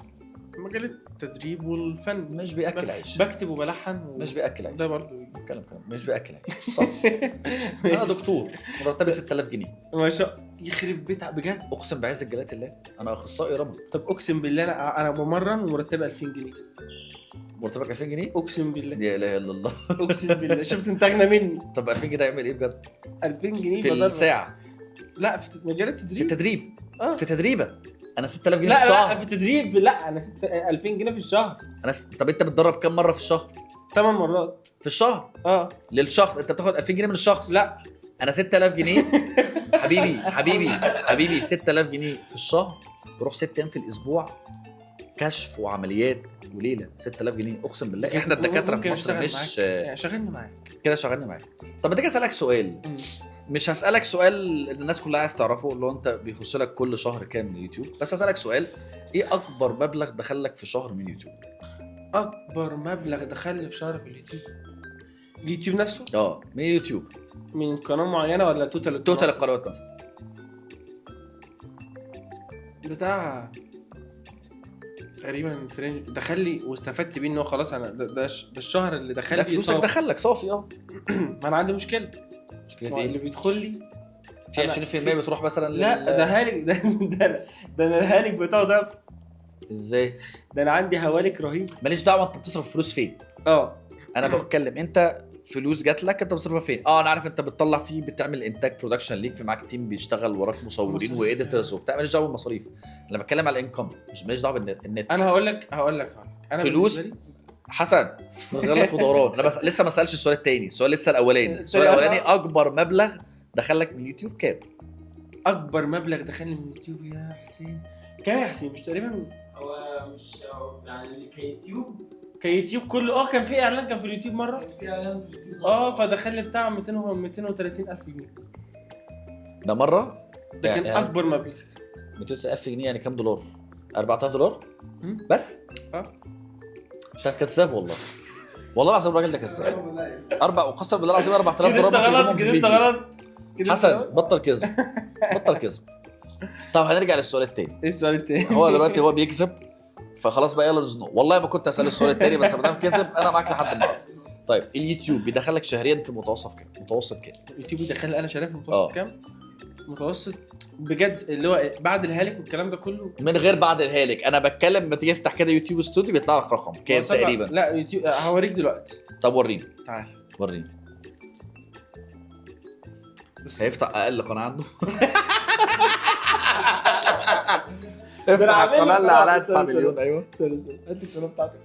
Speaker 2: مجال التدريب والفن
Speaker 1: مش بياكل عيش.
Speaker 2: بكتب وبلحن
Speaker 1: مش بياكل عيش.
Speaker 2: ده برضه
Speaker 1: كلام مش بياكل عيش صح. انا دكتور مرتبي 6000 جنيه
Speaker 2: ما شاء يخرب بيت بجد.
Speaker 1: اقسم بعز جلالة الله انا اخصائي رمد.
Speaker 2: طب اقسم بالله انا بمرن ومرتبي 2000 جنيه.
Speaker 1: مرتبك 2000 جنيه؟
Speaker 2: اقسم بالله.
Speaker 1: لا اله الا الله.
Speaker 2: اقسم بالله. شفت انت اغنى مني.
Speaker 1: طب 2000 جنيه هيعمل ايه بجد؟
Speaker 2: 2000 جنيه
Speaker 1: في الساعه؟
Speaker 2: لا في مجال التدريب.
Speaker 1: في التدريب في تدريبه. انا 6000 جنيه
Speaker 2: لا
Speaker 1: في الشهر.
Speaker 2: لا في التدريب. لا انا 2000 جنيه في الشهر.
Speaker 1: طب انت بتدرب كام مره في الشهر؟
Speaker 2: 8 مرات
Speaker 1: في الشهر. للشخص انت بتاخد 2000 جنيه من الشخص؟
Speaker 2: لا
Speaker 1: انا 6000 جنيه. حبيبي 6000 جنيه في الشهر. بروح 6 ايام في الاسبوع كشف وعمليات وليله. 6000 جنيه اقسم بالله. احنا الدكاتره في مصر مش
Speaker 2: شغلني معاك
Speaker 1: كده. شغلني معاك. طب بدك اسالك سؤال. مش هسالك سؤال الناس كلها عايز تعرفه اللي هو انت بيخش لك كل شهر كام من اليوتيوب. بس هسالك سؤال. ايه اكبر مبلغ دخل لك في شهر من اليوتيوب؟
Speaker 2: اكبر مبلغ دخل لي في شهر في اليوتيوب نفسه؟
Speaker 1: من اليوتيوب.
Speaker 2: من قناه معينه ولا توتال
Speaker 1: القنوات مثلا؟
Speaker 2: بتاع تقريبا فرنج دخل لي واستفدت بيه ان هو خلاص انا ده الشهر اللي دخل لي
Speaker 1: فلوسك دخل لك صافي.
Speaker 2: ما انا عندي مشكله.
Speaker 1: مشكله في
Speaker 2: اللي
Speaker 1: ايه؟
Speaker 2: بيدخل لي
Speaker 1: في 20% بتروح مثلا
Speaker 2: لا ده هالك ده انا الهالك بتاعه ضعف.
Speaker 1: ازاي؟
Speaker 2: ده انا عندي هوالك رهيب.
Speaker 1: ماليش دعوه انت بتصرف فلوس فين. انا بتكلم انت فلوس جات لك انت بتصرفها فين. انا عارف انت بتطلع فيه، بتعمل انتاج برودكشن ليك، في معاك تيم بيشتغل وراك مصورين
Speaker 2: مصاريف.
Speaker 1: واديتورز وبتاع، ماليش دعوه بالمصاريف. انا بتكلم على الانكم، مش ماليش دعوه بالنت.
Speaker 2: انا هقول لك انا
Speaker 1: فلوس
Speaker 2: بالنسبة لي
Speaker 1: حسن نغلف في دوران. انا بس لسه ما سالش السؤال الثاني، السؤال لسه الاولاني. السؤال
Speaker 2: التاني
Speaker 1: الاولاني
Speaker 2: أصعب.
Speaker 1: اكبر مبلغ دخلك من اليوتيوب كام؟
Speaker 2: اكبر مبلغ دخلني من اليوتيوب يا حسين كام يا حسين؟ مش تقريبا
Speaker 4: هو مش يعني كيوتيوب
Speaker 2: كيوتيوب كله كان في اعلان كان في اليوتيوب مره
Speaker 4: في اعلان في اليوتيوب
Speaker 2: فدخل لي بتاع 230 الف جنيه.
Speaker 1: ده مره
Speaker 2: ده كان
Speaker 1: يعني
Speaker 2: اكبر مبلغ.
Speaker 1: 200,000 جنيه يعني كام دولار؟ 4000 دولار
Speaker 2: مم.
Speaker 1: بس. انت كذاب والله. والله العظيم الراجل ده كذاب. وقسم بالله العظيم 4000
Speaker 2: كده
Speaker 1: دولار
Speaker 2: انت
Speaker 1: ممكن
Speaker 2: غلط،
Speaker 1: يجيبهم في
Speaker 2: كده انت
Speaker 1: فيديو.
Speaker 2: غلط، كده انت
Speaker 1: حسن
Speaker 2: غلط.
Speaker 1: بطل كذب، بطل كذب. طب هنرجع للسؤال الثاني.
Speaker 2: ايه السؤال التاني؟
Speaker 1: هو دلوقتي هو بيكذب، فخلاص بقى يلا نزنقه. والله ما كنت هسال السؤال الثاني، بس ما دام كذب انا معاك لحد النهارده. طيب اليوتيوب بيدخلك شهريا في متوسط كام؟ متوسط كام؟
Speaker 2: اليوتيوب يدخل انا شايف متوسط
Speaker 1: اه.
Speaker 2: كام؟ متوسط بجد اللي هو بعد الهالك والكلام ده كله
Speaker 1: من غير بعد الهالك. انا بتكلم لما تيجي تفتح كده يوتيوب ستوديو بيطلع لك رقم كام
Speaker 2: وصل-
Speaker 1: تقريبا؟
Speaker 2: لا يوتيوب هوريك دلوقتي.
Speaker 1: طب وريني
Speaker 2: تعال
Speaker 1: وريني.
Speaker 2: بس
Speaker 1: هيفتح اقل قناه عنده.
Speaker 2: ده
Speaker 1: افتح
Speaker 2: أنا عامل
Speaker 1: القناه
Speaker 2: لك
Speaker 1: اللي عليها
Speaker 2: قناة.
Speaker 1: 9 مليون. ايوه
Speaker 2: هات القناه بتاعتك.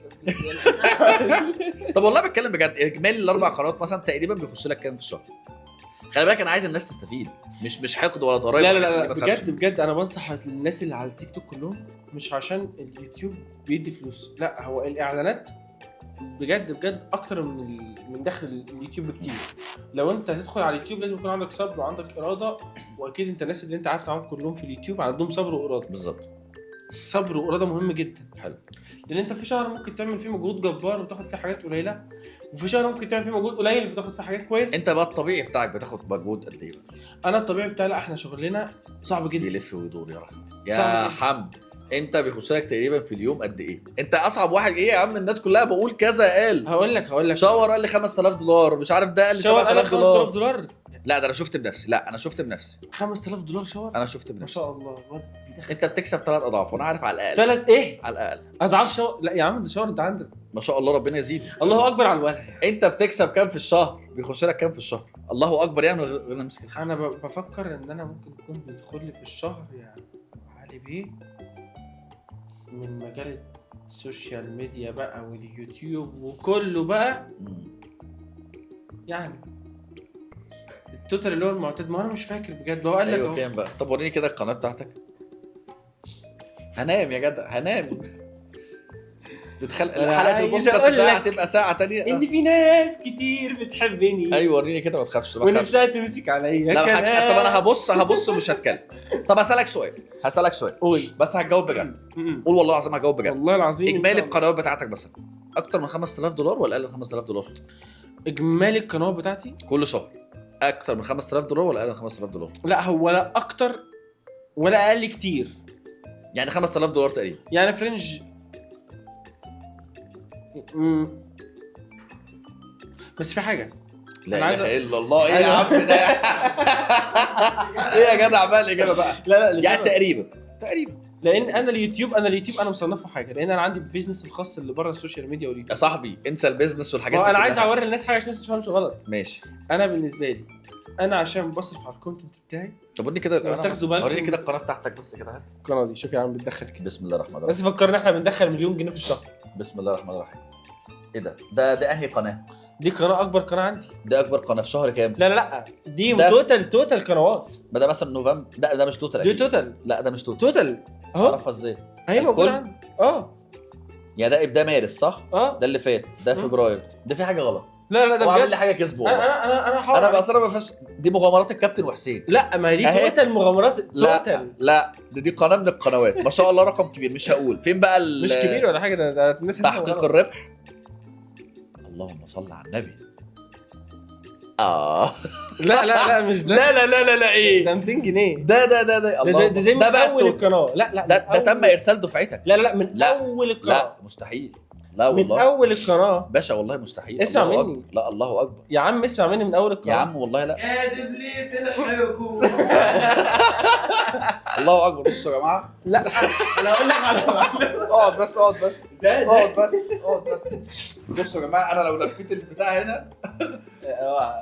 Speaker 1: طب والله بتكلم بجد، اجمالي الاربع قنوات مثلا تقريبا بيخش لك كام في الشهر؟ خلي بالك انا عايز الناس تستفيد، مش حقد ولا ضرايب.
Speaker 2: لا لا
Speaker 1: ولا
Speaker 2: لا,
Speaker 1: حاجة،
Speaker 2: لا
Speaker 1: ما تخافش.
Speaker 2: بجد انا بنصح الناس اللي على التيك توك كلهم، مش عشان اليوتيوب بيدي فلوس، لا هو الاعلانات بجد اكتر من دخل اليوتيوب بكتير. لو انت هتدخل على اليوتيوب لازم يكون عندك صبر وعندك اراده، واكيد انت الناس اللي انت قعدت معاهم كلهم في اليوتيوب عندهم صبر واراده.
Speaker 1: بالظبط.
Speaker 2: صبر واراده مهم جدا.
Speaker 1: حلو.
Speaker 2: لان انت في شهر ممكن تعمل فيه مجهود جبار وتاخد فيه حاجات قليله، وفي شهر ممكن تعمل فيه مجهود قليل وتاخد فيه حاجات كويسه.
Speaker 1: انت بقى الطبيعي بتاعك بتاخد مجهود قد ايه؟
Speaker 2: انا الطبيعي بتاعي لا احنا شغلنا صعب جدا.
Speaker 1: يلف ويدور يا رحمه
Speaker 2: صعب
Speaker 1: يا
Speaker 2: جدا.
Speaker 1: حمد. انت بيخش لك تقريبا في اليوم قد ايه؟ انت اصعب واحد ايه يا عم؟ الناس كلها بقول كذا قال.
Speaker 2: هقول لك
Speaker 1: شاور قال لي 5000 دولار، مش عارف ده قال لي
Speaker 2: شاور انا
Speaker 1: 7000
Speaker 2: $5000
Speaker 1: دولار. لا ده انا شفت بنفسي. لا انا شفت بنفسي.
Speaker 2: $5000 شاور.
Speaker 1: انا شفت
Speaker 2: ما
Speaker 1: بنفسي.
Speaker 2: شاء الله الواد بيدخل
Speaker 1: انت بتكسب 3 اضعاف وانا عارف على الاقل.
Speaker 2: 3 ايه
Speaker 1: على الاقل
Speaker 2: اضعاف شاور. لا يا عم ده شاور ده عندك
Speaker 1: ما شاء الله ربنا يزيد.
Speaker 2: الله اكبر على الولد.
Speaker 1: انت بتكسب كام في الشهر؟ بيخش لك كام في الشهر؟ الله اكبر يعني من غير ما امسك.
Speaker 2: انا بفكر ان انا ممكن يكون بيدخل لي في الشهر يعني علي بيه من مجال السوشيال ميديا بقى واليوتيوب وكله بقى يعني التوتال اللي هو المعتاد. ما انا مش فاكر بجد، هو قال لك
Speaker 1: ايوه
Speaker 2: اهو.
Speaker 1: كام بقى؟ طب وريني كده القناه بتاعتك. هنام يا جدع هنام. بتخلق
Speaker 2: أنا
Speaker 1: الحلقه
Speaker 2: عايز
Speaker 1: البودكاست
Speaker 2: أقول
Speaker 1: ساعه
Speaker 2: لك
Speaker 1: تبقى ساعه تانية.
Speaker 2: ان في ناس كتير بتحبني.
Speaker 1: ايوه وريني كده، ما تخافش ما تخافش.
Speaker 2: ونفسها تمسك عليا.
Speaker 1: لا
Speaker 2: كلام.
Speaker 1: طب انا هبص ومش هتكلم. طب هسالك سؤال
Speaker 2: قول.
Speaker 1: بس هتجاوب بجد. قول والله العظيم هجاوب بجد.
Speaker 2: والله العظيم إن
Speaker 1: اجمالي
Speaker 2: شاء الله.
Speaker 1: القنوات بتاعتك مثلا اكتر من 5000 دولار ولا اقل من 5000 دولار
Speaker 2: اجمالي القناه بتاعتي
Speaker 1: كل شهر؟ اكتر من 5000 دولار ولا اقل من 5000 دولار؟
Speaker 2: لا هو لا اكتر ولا اقل كتير،
Speaker 1: يعني 5000 دولار تقريبا.
Speaker 2: يعني فرنج. بس في حاجه
Speaker 1: لا
Speaker 2: أنا عايز
Speaker 1: اله الا الله. ايه يا
Speaker 2: أيوة.
Speaker 1: عم ده؟ ايه يا جدع بقى الاجابه بقى؟
Speaker 2: لا
Speaker 1: يعني
Speaker 2: لسبب.
Speaker 1: تقريبا
Speaker 2: لان انا اليوتيوب انا مصنفه حاجه، لان انا عندي البيزنس الخاص اللي بره السوشيال ميديا
Speaker 1: يا
Speaker 2: واليوتيوب.
Speaker 1: صاحبي انسى البيزنس والحاجات
Speaker 2: انا
Speaker 1: دي
Speaker 2: عايز
Speaker 1: كلها.
Speaker 2: اوري الناس حاجه عشان الناس ما تفهمش غلط.
Speaker 1: ماشي.
Speaker 2: انا بالنسبه لي انا عشان بصرف على الكونتنت بتاعي.
Speaker 1: طب وريني كده
Speaker 2: لو تاخدوا بالكم-
Speaker 1: وريني كده القناه بتاعتك بس كده. هات
Speaker 2: القناه دي شوف يا عم بتدخل كده،
Speaker 1: بسم الله الرحمن الرحيم.
Speaker 2: بس فكرنا احنا بندخل $1,000,000 في الشهر.
Speaker 1: بسم الله الرحمن الرحيم. ايه ده انهي قناه؟
Speaker 2: دي قناه اكبر قناه عندي.
Speaker 1: ده اكبر قناه في شهر كام؟
Speaker 2: لا دي
Speaker 1: ده-
Speaker 2: توتال قنوات.
Speaker 1: ما ده مثلا نوفمبر. ده مش توتال
Speaker 2: دي
Speaker 1: أكيد.
Speaker 2: توتال
Speaker 1: لا ده مش توتال.
Speaker 2: توتال اهو
Speaker 1: اعرفها ازاي؟
Speaker 2: اهي موجوده
Speaker 1: الكل؟
Speaker 2: عندي.
Speaker 1: يعني ده مارس صح؟ ده اللي فات ده
Speaker 2: مم.
Speaker 1: فبراير. ده في حاجه غلط.
Speaker 2: لا ده
Speaker 1: هو عامل
Speaker 2: بجد.
Speaker 1: لي حاجه كذب والله.
Speaker 2: انا حاضر.
Speaker 1: انا بس انا ما فيهاش. دي مغامرات الكابتن وحسين.
Speaker 2: لا ما هي دي
Speaker 1: أهي.
Speaker 2: توتال مغامرات توتال.
Speaker 1: لا دي قناه من القنوات ما شاء الله رقم كبير. مش هقول فين بقى
Speaker 2: مش كبير ولا حاجه، ده الناس
Speaker 1: تحقيق الربح. اللهم صل على النبي.
Speaker 2: لا مش ده.
Speaker 1: لا ايه
Speaker 2: ده 200 جنيه.
Speaker 1: ده
Speaker 2: ده من
Speaker 1: ده بقى
Speaker 2: اول
Speaker 1: التوتال.
Speaker 2: القناه. لا
Speaker 1: ده تم ارسال دفعتك.
Speaker 2: لا من
Speaker 1: لا.
Speaker 2: اول القناه.
Speaker 1: لا مستحيل. لا
Speaker 2: من
Speaker 1: والله
Speaker 2: اول القناه.
Speaker 1: باشا والله مستحيل.
Speaker 2: اسمع
Speaker 1: الله
Speaker 2: مني.
Speaker 1: أكبر. لا الله اكبر
Speaker 2: يا عم اسمع مني من اول القناه.
Speaker 1: يا عم والله لا.
Speaker 4: كاذب ليه تلحقكم.
Speaker 1: الله اكبر. بصوا يا جماعه
Speaker 2: لا انا اقول لك على
Speaker 1: اقعد بس اقعد بس
Speaker 2: ده
Speaker 1: اقعد بس اقعد بس. بصوا يا جماعه انا لو لفيت البتاع هنا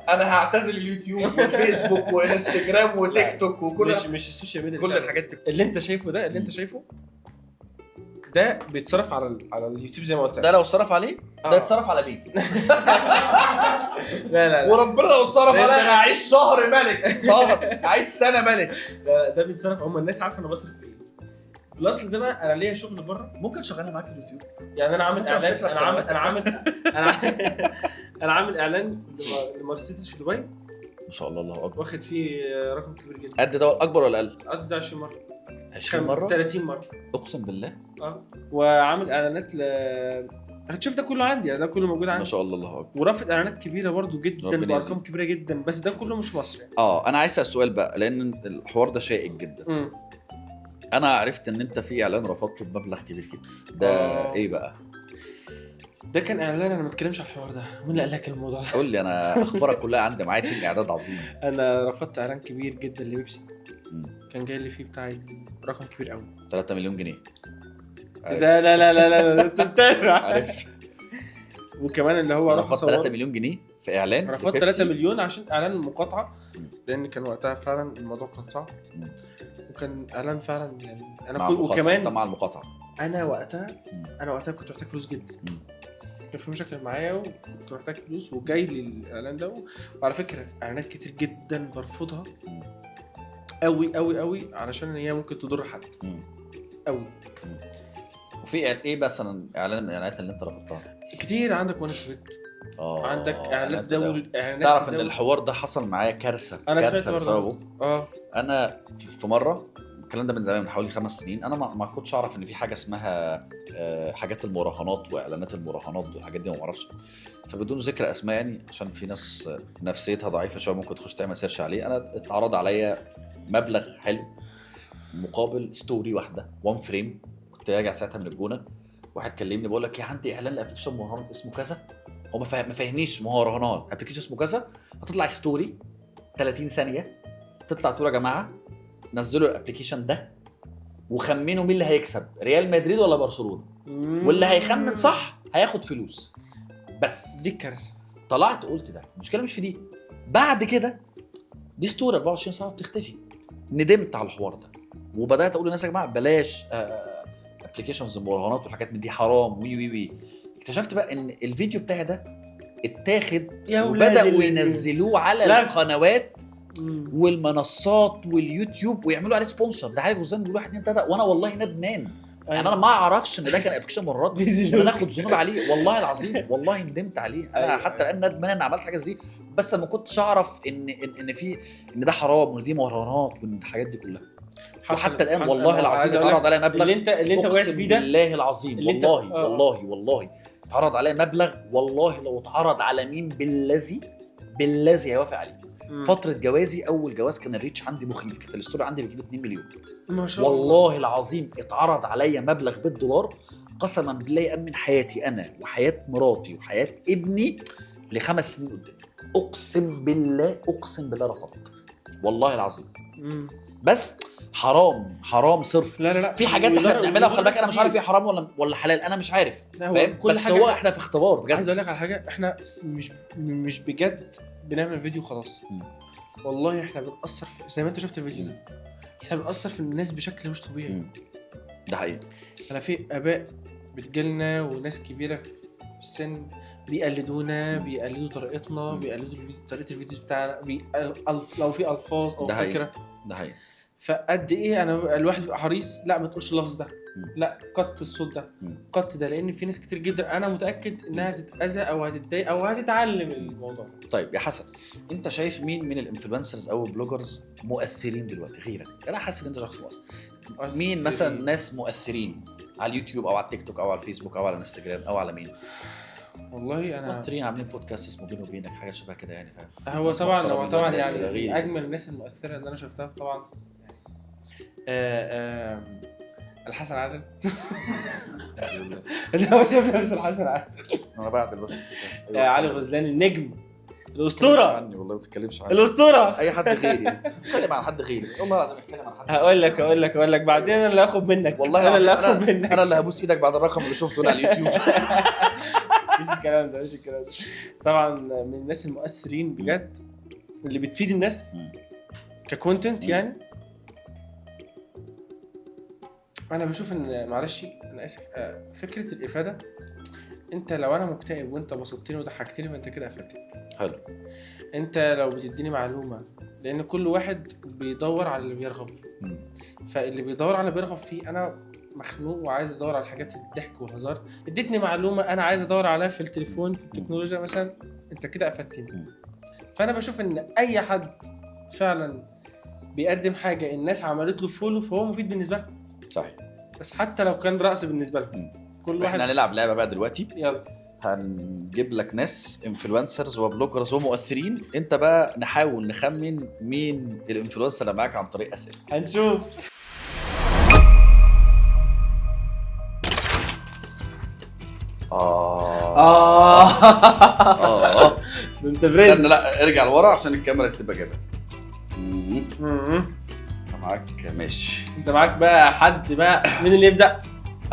Speaker 1: انا هعتزل اليوتيوب وفيسبوك وانستجرام وتيك توك وكل
Speaker 2: مش السوشيال ميديا
Speaker 1: كل
Speaker 2: بتاعتك.
Speaker 1: الحاجات دي.
Speaker 2: اللي انت شايفه ده، اللي انت شايفه ده بيتصرف على اليوتيوب زي ما قلت لك.
Speaker 1: ده لو اتصرف عليه ده
Speaker 2: آه.
Speaker 1: يتصرف على بيتي.
Speaker 2: لا
Speaker 1: وربنا لو اتصرف
Speaker 2: لا،
Speaker 1: عليا
Speaker 2: لا.
Speaker 1: انا هعيش شهر ملك. شهر عايش سنه ملك.
Speaker 2: لا، ده بيتصرف. هم الناس عارفه انا بصرف في ايه. الاصل ده بقى انا ليا شغل بره.
Speaker 1: ممكن شغالين معاك في اليوتيوب.
Speaker 2: يعني انا عامل
Speaker 1: ممكن
Speaker 2: اعلان،
Speaker 1: أشوف لك
Speaker 2: انا عامل
Speaker 1: قنواتك.
Speaker 2: انا عامل اعلان لمرسيدس في دبي،
Speaker 1: ما شاء الله الله اكبر.
Speaker 2: واخد فيه رقم كبير جدا.
Speaker 1: قد ده اكبر ولا اقل؟
Speaker 2: قد ده 20 مره،
Speaker 1: 20 مره
Speaker 2: 30 مره.
Speaker 1: اقسم بالله.
Speaker 2: وعامل اعلانات هتشوف ده كله عندي، يعني ده كله موجود
Speaker 1: ما
Speaker 2: عندي.
Speaker 1: شاء الله الله اكبر.
Speaker 2: ورافد اعلانات كبيره برضو جدا
Speaker 1: ربنا
Speaker 2: بارقام
Speaker 1: يزيد.
Speaker 2: كبيره جدا، بس ده كله مش مصري يعني.
Speaker 1: انا عايز اسال سؤال بقى لان الحوار ده شائك جدا. انا عرفت ان انت في اعلان رفضته بمبلغ كبير جدا ده. ايه بقى؟
Speaker 2: ده كان اعلان، انا ما اتكلمش على الحوار ده. مين اللي قال لك الموضوع ده؟
Speaker 1: قول لي انا اخبارك كلها عندي معايا تيم اعداد عظيم.
Speaker 2: انا رفضت اعلان كبير جدا لبيبسي،
Speaker 1: مم.
Speaker 2: كان جاي لي فيه بتاع رقم كبير قوي.
Speaker 1: 3 مليون جنيه.
Speaker 2: ده لا انت متابع.
Speaker 1: عرفت.
Speaker 2: وكمان اللي هو راح
Speaker 1: رفضت 3 مليون جنيه في اعلان.
Speaker 2: رفضت
Speaker 1: لبيبسي.
Speaker 2: 3 مليون عشان اعلان مقاطعه، لان كان وقتها فعلا الموضوع كان صعب،
Speaker 1: مم.
Speaker 2: وكان اعلان فعلا يعني انا
Speaker 1: مع
Speaker 2: كنت
Speaker 1: المقاطعة.
Speaker 2: وكمان
Speaker 1: أنت مع المقاطعه.
Speaker 2: انا وقتها
Speaker 1: مم.
Speaker 2: كنت محتاج فلوس جدا.
Speaker 1: مم.
Speaker 2: كان في مشاكل معايا وكنت محتاج فلوس وجاي لي الاعلان ده. وعلى فكره اعلانات كتير جدا برفضها
Speaker 1: مم.
Speaker 2: قوي علشان هي ممكن تضر حد
Speaker 1: مم.
Speaker 2: قوي.
Speaker 1: وفي ايه مثلا اعلان من الاعلانات اللي انت رفضتها؟
Speaker 2: كتير. عندك وان اكسبت، عندك اعلانات دول، اعلانات
Speaker 1: تعرف ان
Speaker 2: دول.
Speaker 1: الحوار ده حصل معايا كارثه.
Speaker 2: انا
Speaker 1: كارثه
Speaker 2: سمعت
Speaker 1: بسببه.
Speaker 2: برضه.
Speaker 1: انا في مره، الكلام ده من زمان من حوالي 5 سنين، انا ما كنتش اعرف ان في حاجه اسمها حاجات المراهنات واعلانات المراهنات والحاجات دي ما اعرفش. فبدون ذكر اسماء يعني عشان في ناس نفسيتها ضعيفه شويه ممكن تخش تعمل سيرش عليه. انا اتعرض عليا مبلغ حلو مقابل ستوري واحده 1 فريم. كنت راجع ساعتها من الجونه، واحد كلمني بقول لك يا عندي اعلان لابلكيشن مراهنات اسمه كذا. هو ما فاهمنيش مراهنات، ابلكيشن اسمه كذا، هتطلع ستوري 30 ثانيه تطلع تقول يا جماعه نزلوا الابلكيشن ده وخمنوا مين اللي هيكسب، ريال مدريد ولا برشلونه، واللي هيخمن صح هياخد فلوس. بس
Speaker 2: دي الكارثه.
Speaker 1: طلعت قلت ده المشكله مش في دي. بعد كده دي ستوري 24 ساعه بتختفي. ندمت على الحوار ده وبدات اقول للناس يا جماعه بلاش ابلكيشنز المراهنات والحاجات من دي حرام وي. اكتشفت بقى ان الفيديو بتاعي ده اتاخد وبداوا ينزلوه على القنوات والمنصات واليوتيوب ويعملوا عليه سبونسر. ده حاجه زي ما بيقولوا 1 2 3 وانا والله ندمان. يعني انا ما اعرفش ان ده كان ابلكيشن مرات انا ناخد ذنوب عليه والله العظيم. والله ندمت عليه انا حتى الان ندمان ان عملت حاجه زي دي، بس ما كنتش اعرف ان في ان ده حرام وان دي مراهنات وان الحاجات دي كلها. وحتى الان والله العظيم اتعرض عليا مبلغ
Speaker 2: اللي انت وقعت فيه ده
Speaker 1: بالله العظيم والله اتعرض عليا مبلغ. والله لو اتعرض على مين بالذي هيوافق عليه. فتره جوازي اول جواز كان الريتش عندي مخيف، كانت الستوري عندي بتجيب 2 مليون
Speaker 2: ما شاء الله.
Speaker 1: والله العظيم اتعرض عليا مبلغ بالدولار قسما بالله يأمن حياتي انا وحياه مراتي وحياه ابني ل5 سنين قدام. اقسم بالله رفضت والله العظيم. بس حرام صرف.
Speaker 2: لا
Speaker 1: في حاجات احنا بنعملها وخلي بالك انا مش عارف هي حرام ولا حلال، انا مش عارف فاهم. بس هو احنا في اختبار بجد.
Speaker 2: عايز اقول لك على حاجه، احنا مش بجد بنعمل فيديو خلاص. والله احنا بنأثر في زي ما انت شفت الفيديو ده، احنا بنأثر في الناس بشكل مش طبيعي.
Speaker 1: ده حقيقي.
Speaker 2: انا في اباء بتجيلنا وناس كبيره في السن بيقلدونا، بيقلدوا طريقتنا، بيقلدوا طريقه الفيديو بتاعنا، لو في الفاظ او فكره.
Speaker 1: ده حقيقي.
Speaker 2: فقد ايه انا الواحد بيبقى حريص، لا ما تقولش اللفظ ده، لا قط الصوت ده، قط ده، لان في ناس كتير جدا انا متاكد انها هتتاذى او هتتضايق او هتتعلم الموضوع.
Speaker 1: طيب يا حسن، انت شايف مين من الانفلونسرز او البلوجرز مؤثرين دلوقتي غيرك؟ انا حاسس ان انت شخص مؤثر. مين مثلا ناس مؤثرين على اليوتيوب او على التيك توك او على الفيسبوك او على الانستجرام او على مين؟
Speaker 2: والله انا
Speaker 1: مؤثرين عاملين بودكاست اسمه بيني وبينك، حاجه شبه كده يعني فاهم.
Speaker 2: هو طبعا يعني اجمل الناس المؤثره اللي انا شفتها طبعا الحسن عادل. لا هو شاف نفس الحسن عادل.
Speaker 1: انا بعدل بس
Speaker 2: يا علي غزلان النجم الاسطوره
Speaker 1: عني والله ما تتكلمش عني
Speaker 2: الاسطوره.
Speaker 1: اي حد غيري اتكلم عن حد غيري والله العظيم اتكلم عن حد
Speaker 2: هقول لك بعدين انا اللي هاخد منك.
Speaker 1: والله
Speaker 2: انا اللي
Speaker 1: العظيم
Speaker 2: هاخد منك.
Speaker 1: انا اللي هبوس ايدك بعد الرقم اللي شفته هنا على اليوتيوب.
Speaker 2: مش الكلام ده. طبعا من الناس المؤثرين بجد اللي بتفيد الناس ككونتنت يعني. انا بشوف ان معلش انا اسف فكره الافاده. انت لو انا مكتئب وانت بسطتني وضحكتني فانت كده افدتني.
Speaker 1: حلو.
Speaker 2: انت لو بتديني معلومه، لان كل واحد بيدور على اللي بيرغب فيه. فاللي بيدور على اللي بيرغب فيه انا مخنوق وعايز ادور على حاجات الضحك والهزار. اديتني معلومه انا عايز ادور عليها في التليفون في التكنولوجيا مثلا، انت كده افدتني. فانا بشوف ان اي حد فعلا بيقدم حاجه الناس عملت له فولو فهو مفيد بالنسبه له.
Speaker 1: صحيح.
Speaker 2: بس حتى لو كان رأس بالنسبه لهم كل واحد.
Speaker 1: احنا هنلعب لعبه بقى دلوقتي.
Speaker 2: يلا.
Speaker 1: هنجيب لك ناس انفلونسرز وبلوجرز ومؤثرين، انت بقى نحاول نخمن مين الانفلونسر اللي معاك عن طريق اسئله.
Speaker 2: هنشوف. انت
Speaker 1: استنى لا ارجع لورا عشان الكاميرا تبقى جايبه. معاك ماشي.
Speaker 2: انت معاك بقى حد بقى مين اللي يبدا؟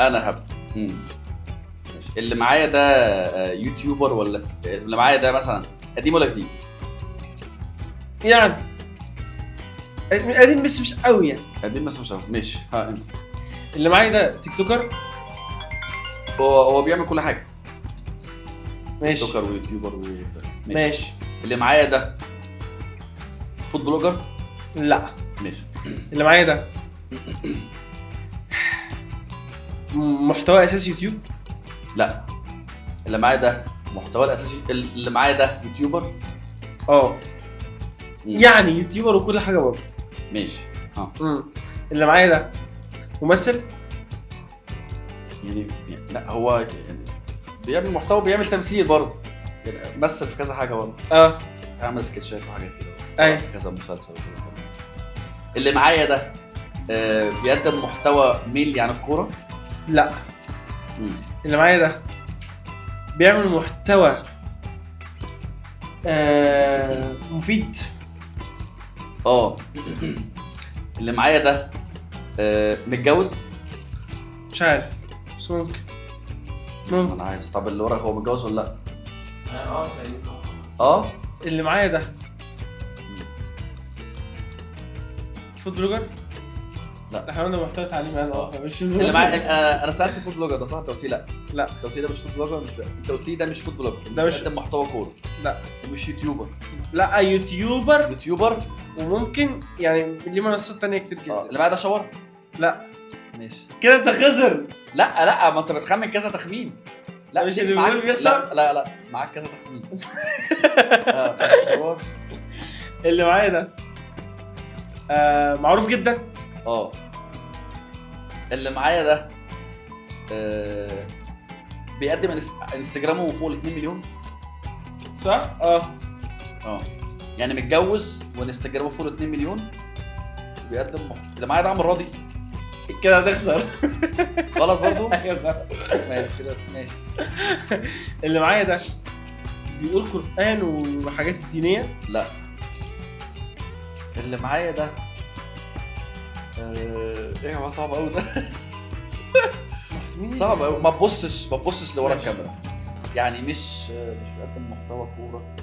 Speaker 1: انا هبدا. ماشي. اللي معايا ده يوتيوبر ولا اللي معايا ده مثلا قديم ولا جديد؟
Speaker 2: يعني قديم بس مش قوي يعني.
Speaker 1: قديم بس مش قوي. ماشي. ها انت
Speaker 2: اللي معايا ده تيك توكر.
Speaker 1: هو بيعمل كل حاجه.
Speaker 2: ماشي.
Speaker 1: تيك توكر ويوتيوبر
Speaker 2: ماشي.
Speaker 1: اللي معايا ده فود بلوجر.
Speaker 2: لا.
Speaker 1: ماشي.
Speaker 2: اللي معايا ده محتوى اساسي يوتيوب.
Speaker 1: لا. اللي معايا ده محتوى الاساسي. اللي معايا ده يوتيوبر.
Speaker 2: يعني يوتيوبر وكل حاجه برضه.
Speaker 1: ماشي.
Speaker 2: اللي معايا ده ممثل.
Speaker 1: يعني لا هو يعني بيعمل محتوى بيعمل تمثيل برضه يعني مثل في كذا حاجه برضه. عمل سكتشات وحاجات كده. كذا مسلسل وكده. اللي معايا ده بيقدم محتوى ميلي عن الكوره.
Speaker 2: لا. اللي معايا ده بيعمل محتوى مفيد.
Speaker 1: اللي معايا ده متجوز.
Speaker 2: مش عارف بس ممكن.
Speaker 1: انا عايز. طب اللي ورا هو متجوز ولا لا؟
Speaker 2: تقريبا. اللي معايا ده فود بلوجر. لا احنا قلنا محتوى تعليمي. انا مش
Speaker 1: اللي معايا انا سالت فود بلوجر ده صح؟ انت قلت لي
Speaker 2: لا
Speaker 1: انت قلت لي ده مش فود بلوجر. مش بقى. انت قلت لي ده مش فود بلوجر.
Speaker 2: ده مش
Speaker 1: بيقدم محتوى كوره.
Speaker 2: لا.
Speaker 1: مش يوتيوبر.
Speaker 2: لا يوتيوبر
Speaker 1: وممكن
Speaker 2: يعني ليه منصات تانية كتير جدا.
Speaker 1: اللي معايا ده شاور.
Speaker 2: لا.
Speaker 1: ماشي
Speaker 2: كده انت خسر.
Speaker 1: لا ما انت بتخمن كذا تخمين. لا
Speaker 2: مش اللي بيقول بيخسر.
Speaker 1: لا معاك كذا تخمين. شاور.
Speaker 2: اللي معايا ده معروف جدا.
Speaker 1: اللي معايا ده بيقدم انستجرامه فوق ال 2 مليون
Speaker 2: صح؟
Speaker 1: يعني متجوز وانستجرامه فوق ال 2 مليون بيقدم اللي معايا ده عمرو راضي.
Speaker 2: كده هتخسر.
Speaker 1: غلط برضو. ماشي كده ماشي.
Speaker 2: اللي معايا ده بيقول قرآن وحاجات دينية.
Speaker 1: لا. اللي معايا ده ايه هو صعب قوي ده. صعب قوي. ما تبصش لورا الكاميرا يعني مش بيقدم محتوى كوره.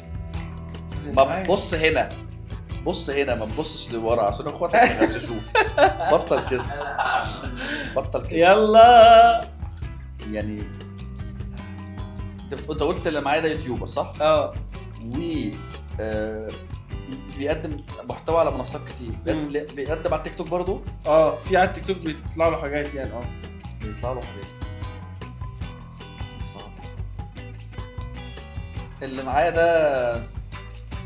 Speaker 1: ما تبص هنا. بص هنا ما تبصش لورا عشان اخواتك يغششوك. بطل كذب.
Speaker 2: يلا
Speaker 1: يعني انت قلت اللي معايا ده يوتيوبر صح؟ بيقدم محتوى على منصات كتير. بيقدم على التيك توك برضو.
Speaker 2: في على التيك توك بيطلع له حاجات يعني.
Speaker 1: بيطلع له حاجات صعب. اللي معايا ده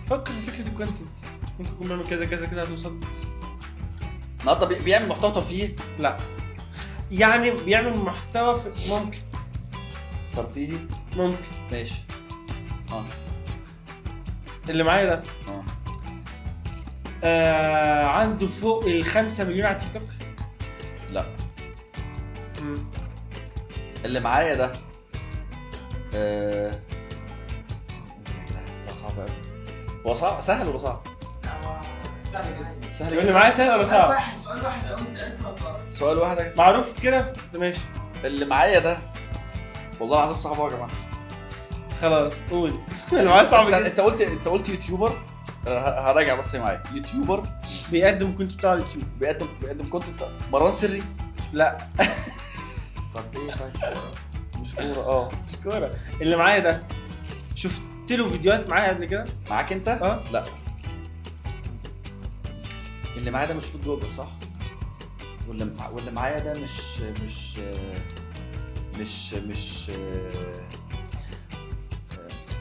Speaker 2: فكر في فكره الكونتنت. ممكن يكون بيعمل كذا كذا كذا هتوصل.
Speaker 1: النهارده بيعمل محتوى ترفيهي.
Speaker 2: لا يعني بيعمل محتوى ممكن
Speaker 1: ترفيهي.
Speaker 2: ممكن.
Speaker 1: ماشي.
Speaker 2: اللي معايا ده عنده فوق ال5 مليون على التيك توك.
Speaker 1: لا. اللي معايا ده لا صعب قوي. هو صعب سهل ولا صعب؟ سهل
Speaker 2: اللي معايا سهل ولا صعب؟
Speaker 4: سؤال واحد لو انت سالته
Speaker 1: سؤال واحد يا
Speaker 2: معروف كده ماشي.
Speaker 1: اللي معايا ده والله العظيم صعب قوي يا جماعه.
Speaker 2: خلاص قول. اللي معايا صعب جدا.
Speaker 1: انت قلت يوتيوبر. هراجع بس معايا. يوتيوبر
Speaker 2: بيقدم كنت بتاع اليوتيوب.
Speaker 1: بيقدم كونتنت مروان سري.
Speaker 2: لا
Speaker 1: طب ايه طيب؟ مش كوره.
Speaker 2: مش كوره. اللي معايا ده شفت له فيديوهات معايا قبل كده.
Speaker 1: معاك انت؟ لا. اللي معايا ده مش فود بلوجر صح؟ واللي معايا ده مش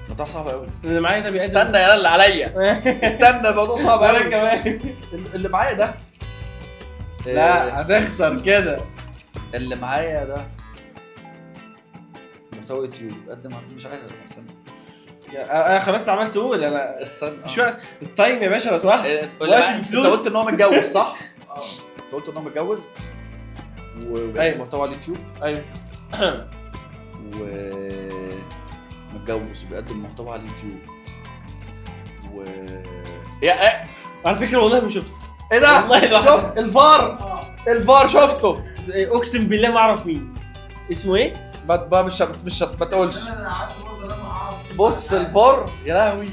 Speaker 1: موضوع صعب قوي.
Speaker 2: اللي معايا ده بيقدم.
Speaker 1: استنى يا اللي عليا. استنى الموضوع صعب قوي.
Speaker 2: انا كمان.
Speaker 1: اللي معايا ده
Speaker 2: لا هتخسر كده.
Speaker 1: اللي معايا ده محتوى يوتيوب قدم مش عارف. استنى
Speaker 2: انا خلاص عملت اقول انا
Speaker 1: استنى
Speaker 2: مش وقت التايم يا باشا لو سمحت.
Speaker 1: انت قلت ان هو متجوز صح؟ انت قلت ان هو متجوز وبيقدم محتوى على اليوتيوب.
Speaker 2: ايوه
Speaker 1: متجوز وبيقدم محتوى على اليوتيوب
Speaker 2: على فكره والله ما شفته.
Speaker 1: ايه ده؟
Speaker 2: والله
Speaker 1: شفت الفار شفته.
Speaker 2: اقسم بالله ما اعرف مين اسمه ايه.
Speaker 1: مش ما تقولش.
Speaker 4: انا قعدت برضه لما اعرف.
Speaker 1: بص الفار يا لهوي.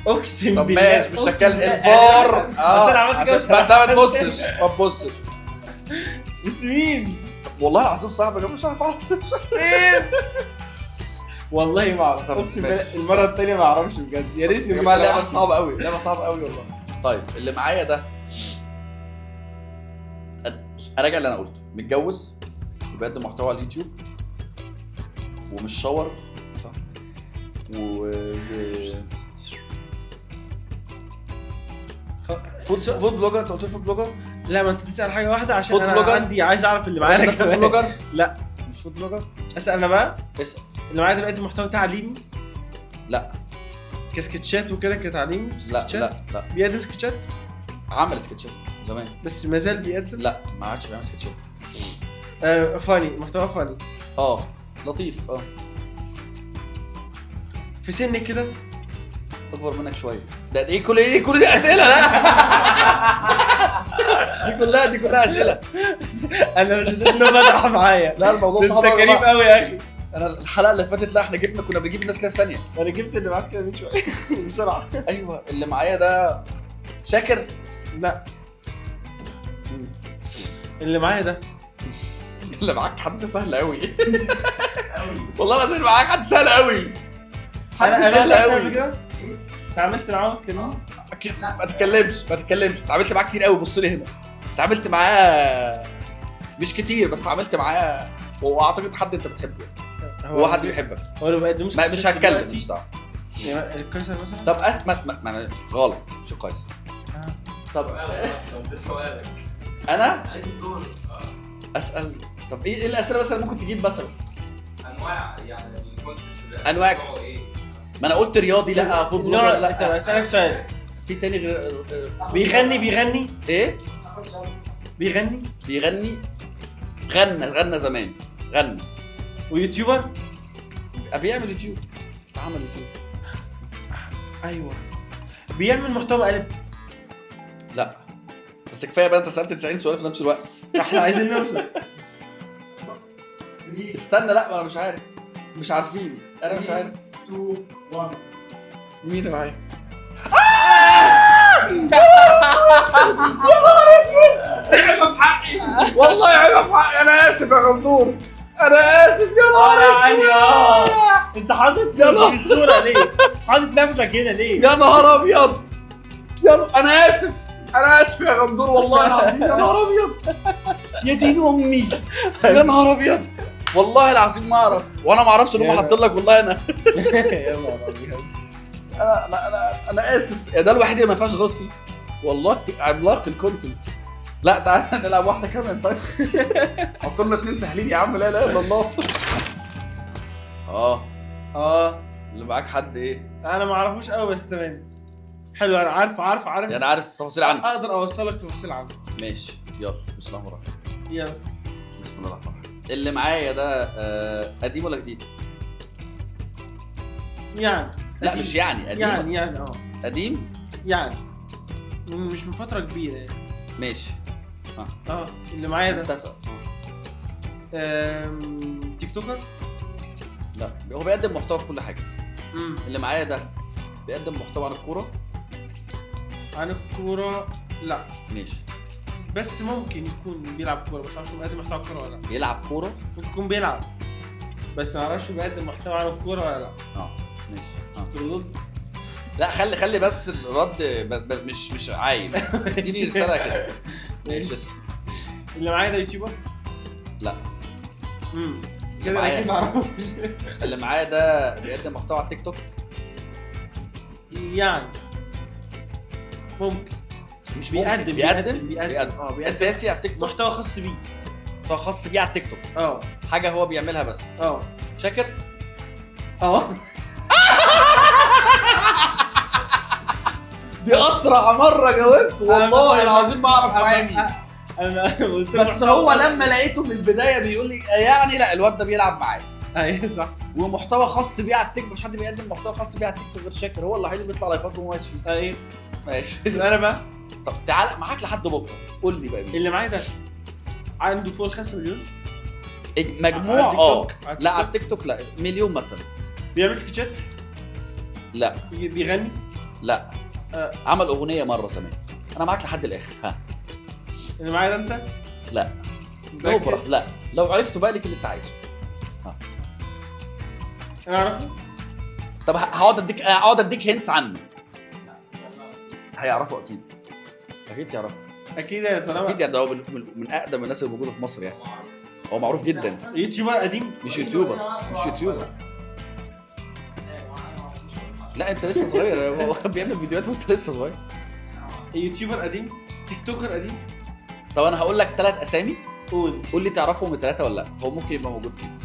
Speaker 2: اقسم
Speaker 1: طب
Speaker 2: بالله.
Speaker 1: ماشي مش هتكلم الفار.
Speaker 2: بس انا عملت كده.
Speaker 1: بس ما تبصش ما تبصش.
Speaker 2: بس مين؟
Speaker 1: والله العظيم صعب يا جماعه مش عارف مين.
Speaker 2: والله ما اعرف.
Speaker 1: طب
Speaker 2: اقسم
Speaker 1: ماشي.
Speaker 2: بالله المره الثانيه ما اعرفش بجد. يا ريتني.
Speaker 1: يا جماعه اللعبه صعبه قوي. اللعبه صعبه قوي والله. طيب اللي معايا ده اراجع اللي انا قلته. متجوز وبيقدم محتوى على اليوتيوب ومش شاور صح فود بلوجر. انت قلت فود بلوجر.
Speaker 2: لا ما انت تسال حاجه واحده عشان
Speaker 1: فود
Speaker 2: انا
Speaker 1: بلوجر؟
Speaker 2: عندي عايز اعرف اللي معايا
Speaker 1: انت فود بلوجر.
Speaker 2: لا
Speaker 1: مش فود بلوجر.
Speaker 2: اسال انا بقى.
Speaker 1: اسال.
Speaker 2: اللي معايا ده بيقدم محتوى تعليمي.
Speaker 1: لا
Speaker 2: كسكتشات وكده كتعليمي.
Speaker 1: لا
Speaker 2: بيقدم سكتشات.
Speaker 1: عمل سكتشات زمان
Speaker 2: بس ما زال بيقدم.
Speaker 1: لا ما عادش بيعمل سكتشات.
Speaker 2: فاني محتوى فاني.
Speaker 1: لطيف.
Speaker 2: في سن كده
Speaker 1: اكبر منك شويه. ده ايه كل دي اسئله. لا دي كلها اسئله.
Speaker 2: انا بس انه بدع معايا.
Speaker 1: لا الموضوع صعب
Speaker 2: انت كريم قوي يا اخي.
Speaker 1: انا الحلقه اللي فاتت لا احنا كنا بنجيب الناس كده في ثانيه.
Speaker 2: انا جبت اللي معاك كده من شويه بسرعه.
Speaker 1: ايوه اللي معايا ده شاكر.
Speaker 2: لا اللي معايا ده
Speaker 1: اللي معاك حد سهل قوي. والله العظيم معاك حد سهل قوي. حد سهل قوي.
Speaker 2: اتعاملت معاه كده.
Speaker 1: ما تتكلمش. اتعاملت معاه كتير قوي. بص لي هنا. اتعاملت معاه مش كتير بس اتعاملت معاه واعتقد حد انت بتحبه. هو حد بيحبك.
Speaker 2: هو اللي بيقدم
Speaker 1: مش هتكلم مش دعوه.
Speaker 2: قيصر مثلا.
Speaker 1: طب ما غلط مش قيصر. طب
Speaker 4: ده سؤالك.
Speaker 1: انا
Speaker 4: عليك الدور.
Speaker 1: اسال. طب ايه الاسئله مثلا ممكن تجيب مثلا
Speaker 4: انواع يعني الكونتنت
Speaker 1: انواع. ما انا قلت رياضي لا فود بلوجر لا.
Speaker 2: طب اسالك سؤال.
Speaker 1: في تاني غير
Speaker 2: بيغني
Speaker 1: ايه
Speaker 2: بيغني
Speaker 1: غنى زمان غنى.
Speaker 2: ويوتيوبر.
Speaker 1: بيعمل يوتيوب. عمل يوتيوب.
Speaker 2: ايوه بيعمل محتوى قلب.
Speaker 1: لا بس كفايه بقى انت سالت 90 سؤال في نفس الوقت.
Speaker 2: احنا عايزين نوصل.
Speaker 1: استنى لا انا مش عارف. مش عارفين. انا مش عارف.
Speaker 4: 2 1
Speaker 1: مين اللي معايا؟
Speaker 4: عيب في حقي.
Speaker 1: والله عيب في حقي. انا اسف يا غندور. انا اسف يا نهار اسود.
Speaker 2: انت حاطط في الصوره ليه؟ حاطط نفسك هنا ليه؟
Speaker 1: يا نهار ابيض. انا اسف يا غندور والله العظيم. يا نهار ابيض. يا دين امي. يا نهار ابيض. والله العظيم ما اعرف وانا ما اعرفش ان هم حاطين لك والله انا.
Speaker 2: يا نهار ابيض.
Speaker 1: انا اسف. ده الوحيد اللي ما ينفعش غلط فيه والله. عملاق الكونتنت. لا تعالى نلعب واحده كمان. طيب حط لنا 2 سهلين يا عم. لا اله الا الله. اللي معاك حد ايه؟
Speaker 2: انا ما اعرفوش قوي بس تمام. حلو انا عارف
Speaker 1: يعني عارف تفاصيل عنه.
Speaker 2: اقدر اوصل لك تفاصيل عنه.
Speaker 1: ماشي يلا بسم الله الرحمن الرحيم.
Speaker 2: يلا
Speaker 1: بسم الله الرحمن الرحيم. اللي معايا ده قديم ولا جديد؟
Speaker 2: يعني
Speaker 1: لا
Speaker 2: قديم.
Speaker 1: مش يعني قديم.
Speaker 2: يعني
Speaker 1: قديم
Speaker 2: يعني مش من فتره كبيره يعني.
Speaker 1: ماشي.
Speaker 2: اللي معايا ده
Speaker 1: تسأل.
Speaker 2: تيك توكر.
Speaker 1: لا هو بيقدم محتوى في كل حاجه. اللي معايا ده بيقدم محتوى عن الكوره.
Speaker 2: عن الكوره لا،
Speaker 1: ماشي.
Speaker 2: بس ممكن يكون بيلعب كوره، بس مش بيقدم محتوى عن الكوره ولا لا.
Speaker 1: بيلعب كوره.
Speaker 2: ممكن يكون بيلعب بس ما اعرفش بيقدم محتوى عن الكوره ولا لا.
Speaker 1: ماشي.
Speaker 2: شفت الرد؟
Speaker 1: لا خلي بس الرد مش عايب. اديني رساله كده. ماشي.
Speaker 2: اللي معايا ده يوتيوبر.
Speaker 1: لا
Speaker 2: كده
Speaker 1: معايا.
Speaker 2: اكيد ما اعرفش.
Speaker 1: اللي معايا ده بيقدم محتوى على التيك توك.
Speaker 2: يعني ممكن
Speaker 1: مش
Speaker 2: بيقدم
Speaker 1: بيقدم اساسي على التيك توك.
Speaker 2: محتوى خاص بيه.
Speaker 1: محتوى خاص بيه على التيك توك. حاجه هو بيعملها بس. شاكر. دي اسرع مره جاوبت والله العظيم ما اعرف اغاني.
Speaker 2: انا قلت
Speaker 1: بس هو لما لقيته من البدايه بيقول لي يعني لا الواد ده بيلعب معايا.
Speaker 2: ايوه صح.
Speaker 1: ومحتوى خاص بيه على التيك توك. مش حد بيقدم محتوى خاص بيه على التيك توك غير شاكر. هو الوحيد اللي بيطلع لايفات ومميز فيه.
Speaker 2: ايوه
Speaker 1: ماشي.
Speaker 2: انا بقى
Speaker 1: طب تعال معاك لحد بكره. قول لي بقى مين
Speaker 2: اللي معايا ده عنده فوق 5 مليون
Speaker 1: مجموع. لا على التيك توك لا مليون مثلا.
Speaker 2: بيعمل سكتشات.
Speaker 1: لا
Speaker 2: بيغني.
Speaker 1: لا عمل اغنيه مره زمان. انا معاك لحد الاخر.
Speaker 2: اللي معايا ده انت.
Speaker 1: لا نوبره. لا لو عرفته بقى لك اللي انت عايزه.
Speaker 2: انا اعرفه.
Speaker 1: طب هقعد اديك هنتس عنه. هيعرفوا اكيد تعرفوا.
Speaker 2: اكيد يعني طالما
Speaker 1: اكيد يعني ده هو من اقدم الناس اللي موجوده في مصر يعني. هو معروف جدا.
Speaker 2: يوتيوبر قديم.
Speaker 1: مش يوتيوبر. لا انت لسه صغير. هو بيعمل فيديوهات وانت لسه صغير.
Speaker 2: يوتيوبر قديم. تيك توكر قديم.
Speaker 1: طب انا هقول لك 3 اسامي.
Speaker 2: قول
Speaker 1: لي تعرفهم 3 ولا لا. هو ممكن يبقى موجود فيه.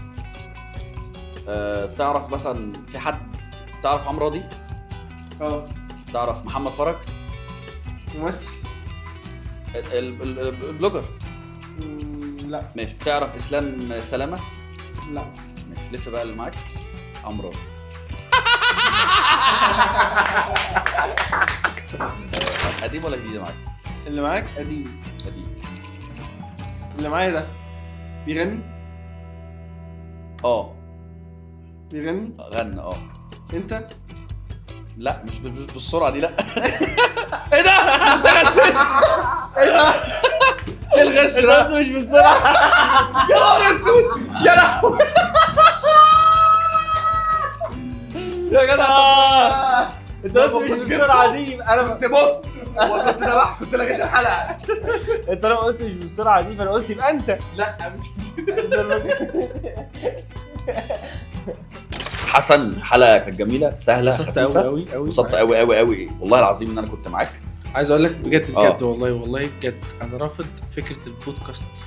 Speaker 1: تعرف مثلا في حد تعرف عمرو راضي؟ تعرف محمد فرج؟
Speaker 2: ممثل.
Speaker 1: البلوجر؟
Speaker 2: لا.
Speaker 1: ماشي. تعرف اسلام سلامه؟
Speaker 2: لا.
Speaker 1: ماشي. لف بقى اللي معاك. عمرو راضي. قديم ولا جديد معاك؟
Speaker 2: اللي معاك قديم. اللي معايا ده بيغني. بيغني.
Speaker 1: غنى.
Speaker 2: انت.
Speaker 1: لا مش بالسرعه دي. لا. ايه ده؟ انت غشيت. ايه ده؟ ايه الغش ده؟
Speaker 2: مش بالسرعه.
Speaker 1: يا نهار اسود يا لهوي. يا جدع
Speaker 2: انت قلت مش بالسرعه دي. انا
Speaker 1: كنت مت. وكنت ذبحت. كنت لغيت الحلقه.
Speaker 2: انت لما قلت مش بالسرعه دي فانا قلت يبقى انت.
Speaker 1: لا مش حسن. حلقه كانت جميله سهله خفيفه. انبسطت قوي والله العظيم ان انا كنت معاك.
Speaker 2: عايز اقول لك بجد والله بجد انا رافض فكره البودكاست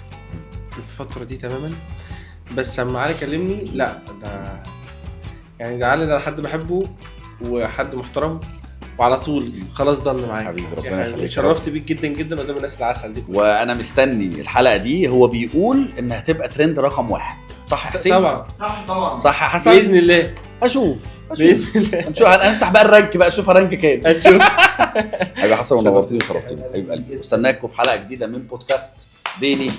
Speaker 2: الفتره دي تماما. بس لما علي كلمني لا ده يعني ده علي ده حد بحبه وحد محترم وعلى طول خلاص ضل معايا.
Speaker 1: حبيبي ربنا
Speaker 2: يعني
Speaker 1: يخليك.
Speaker 2: اتشرفت بيك جدا قدام الناس العسل دي.
Speaker 1: وانا مستني الحلقه دي. هو بيقول انها هتبقى ترند رقم 1. صح يا حسين؟
Speaker 2: طبعا
Speaker 1: صح يا حسن.
Speaker 2: باذن الله.
Speaker 1: اشوف
Speaker 2: باذن الله.
Speaker 1: نشوف. هنفتح بقى الرانك بقى. اشوف الرانك كام.
Speaker 2: هتشوف.
Speaker 1: حبيبي حسن ونورتني وشرفتني حبيب قلبي. استناكم في حلقه جديده من بودكاست بيني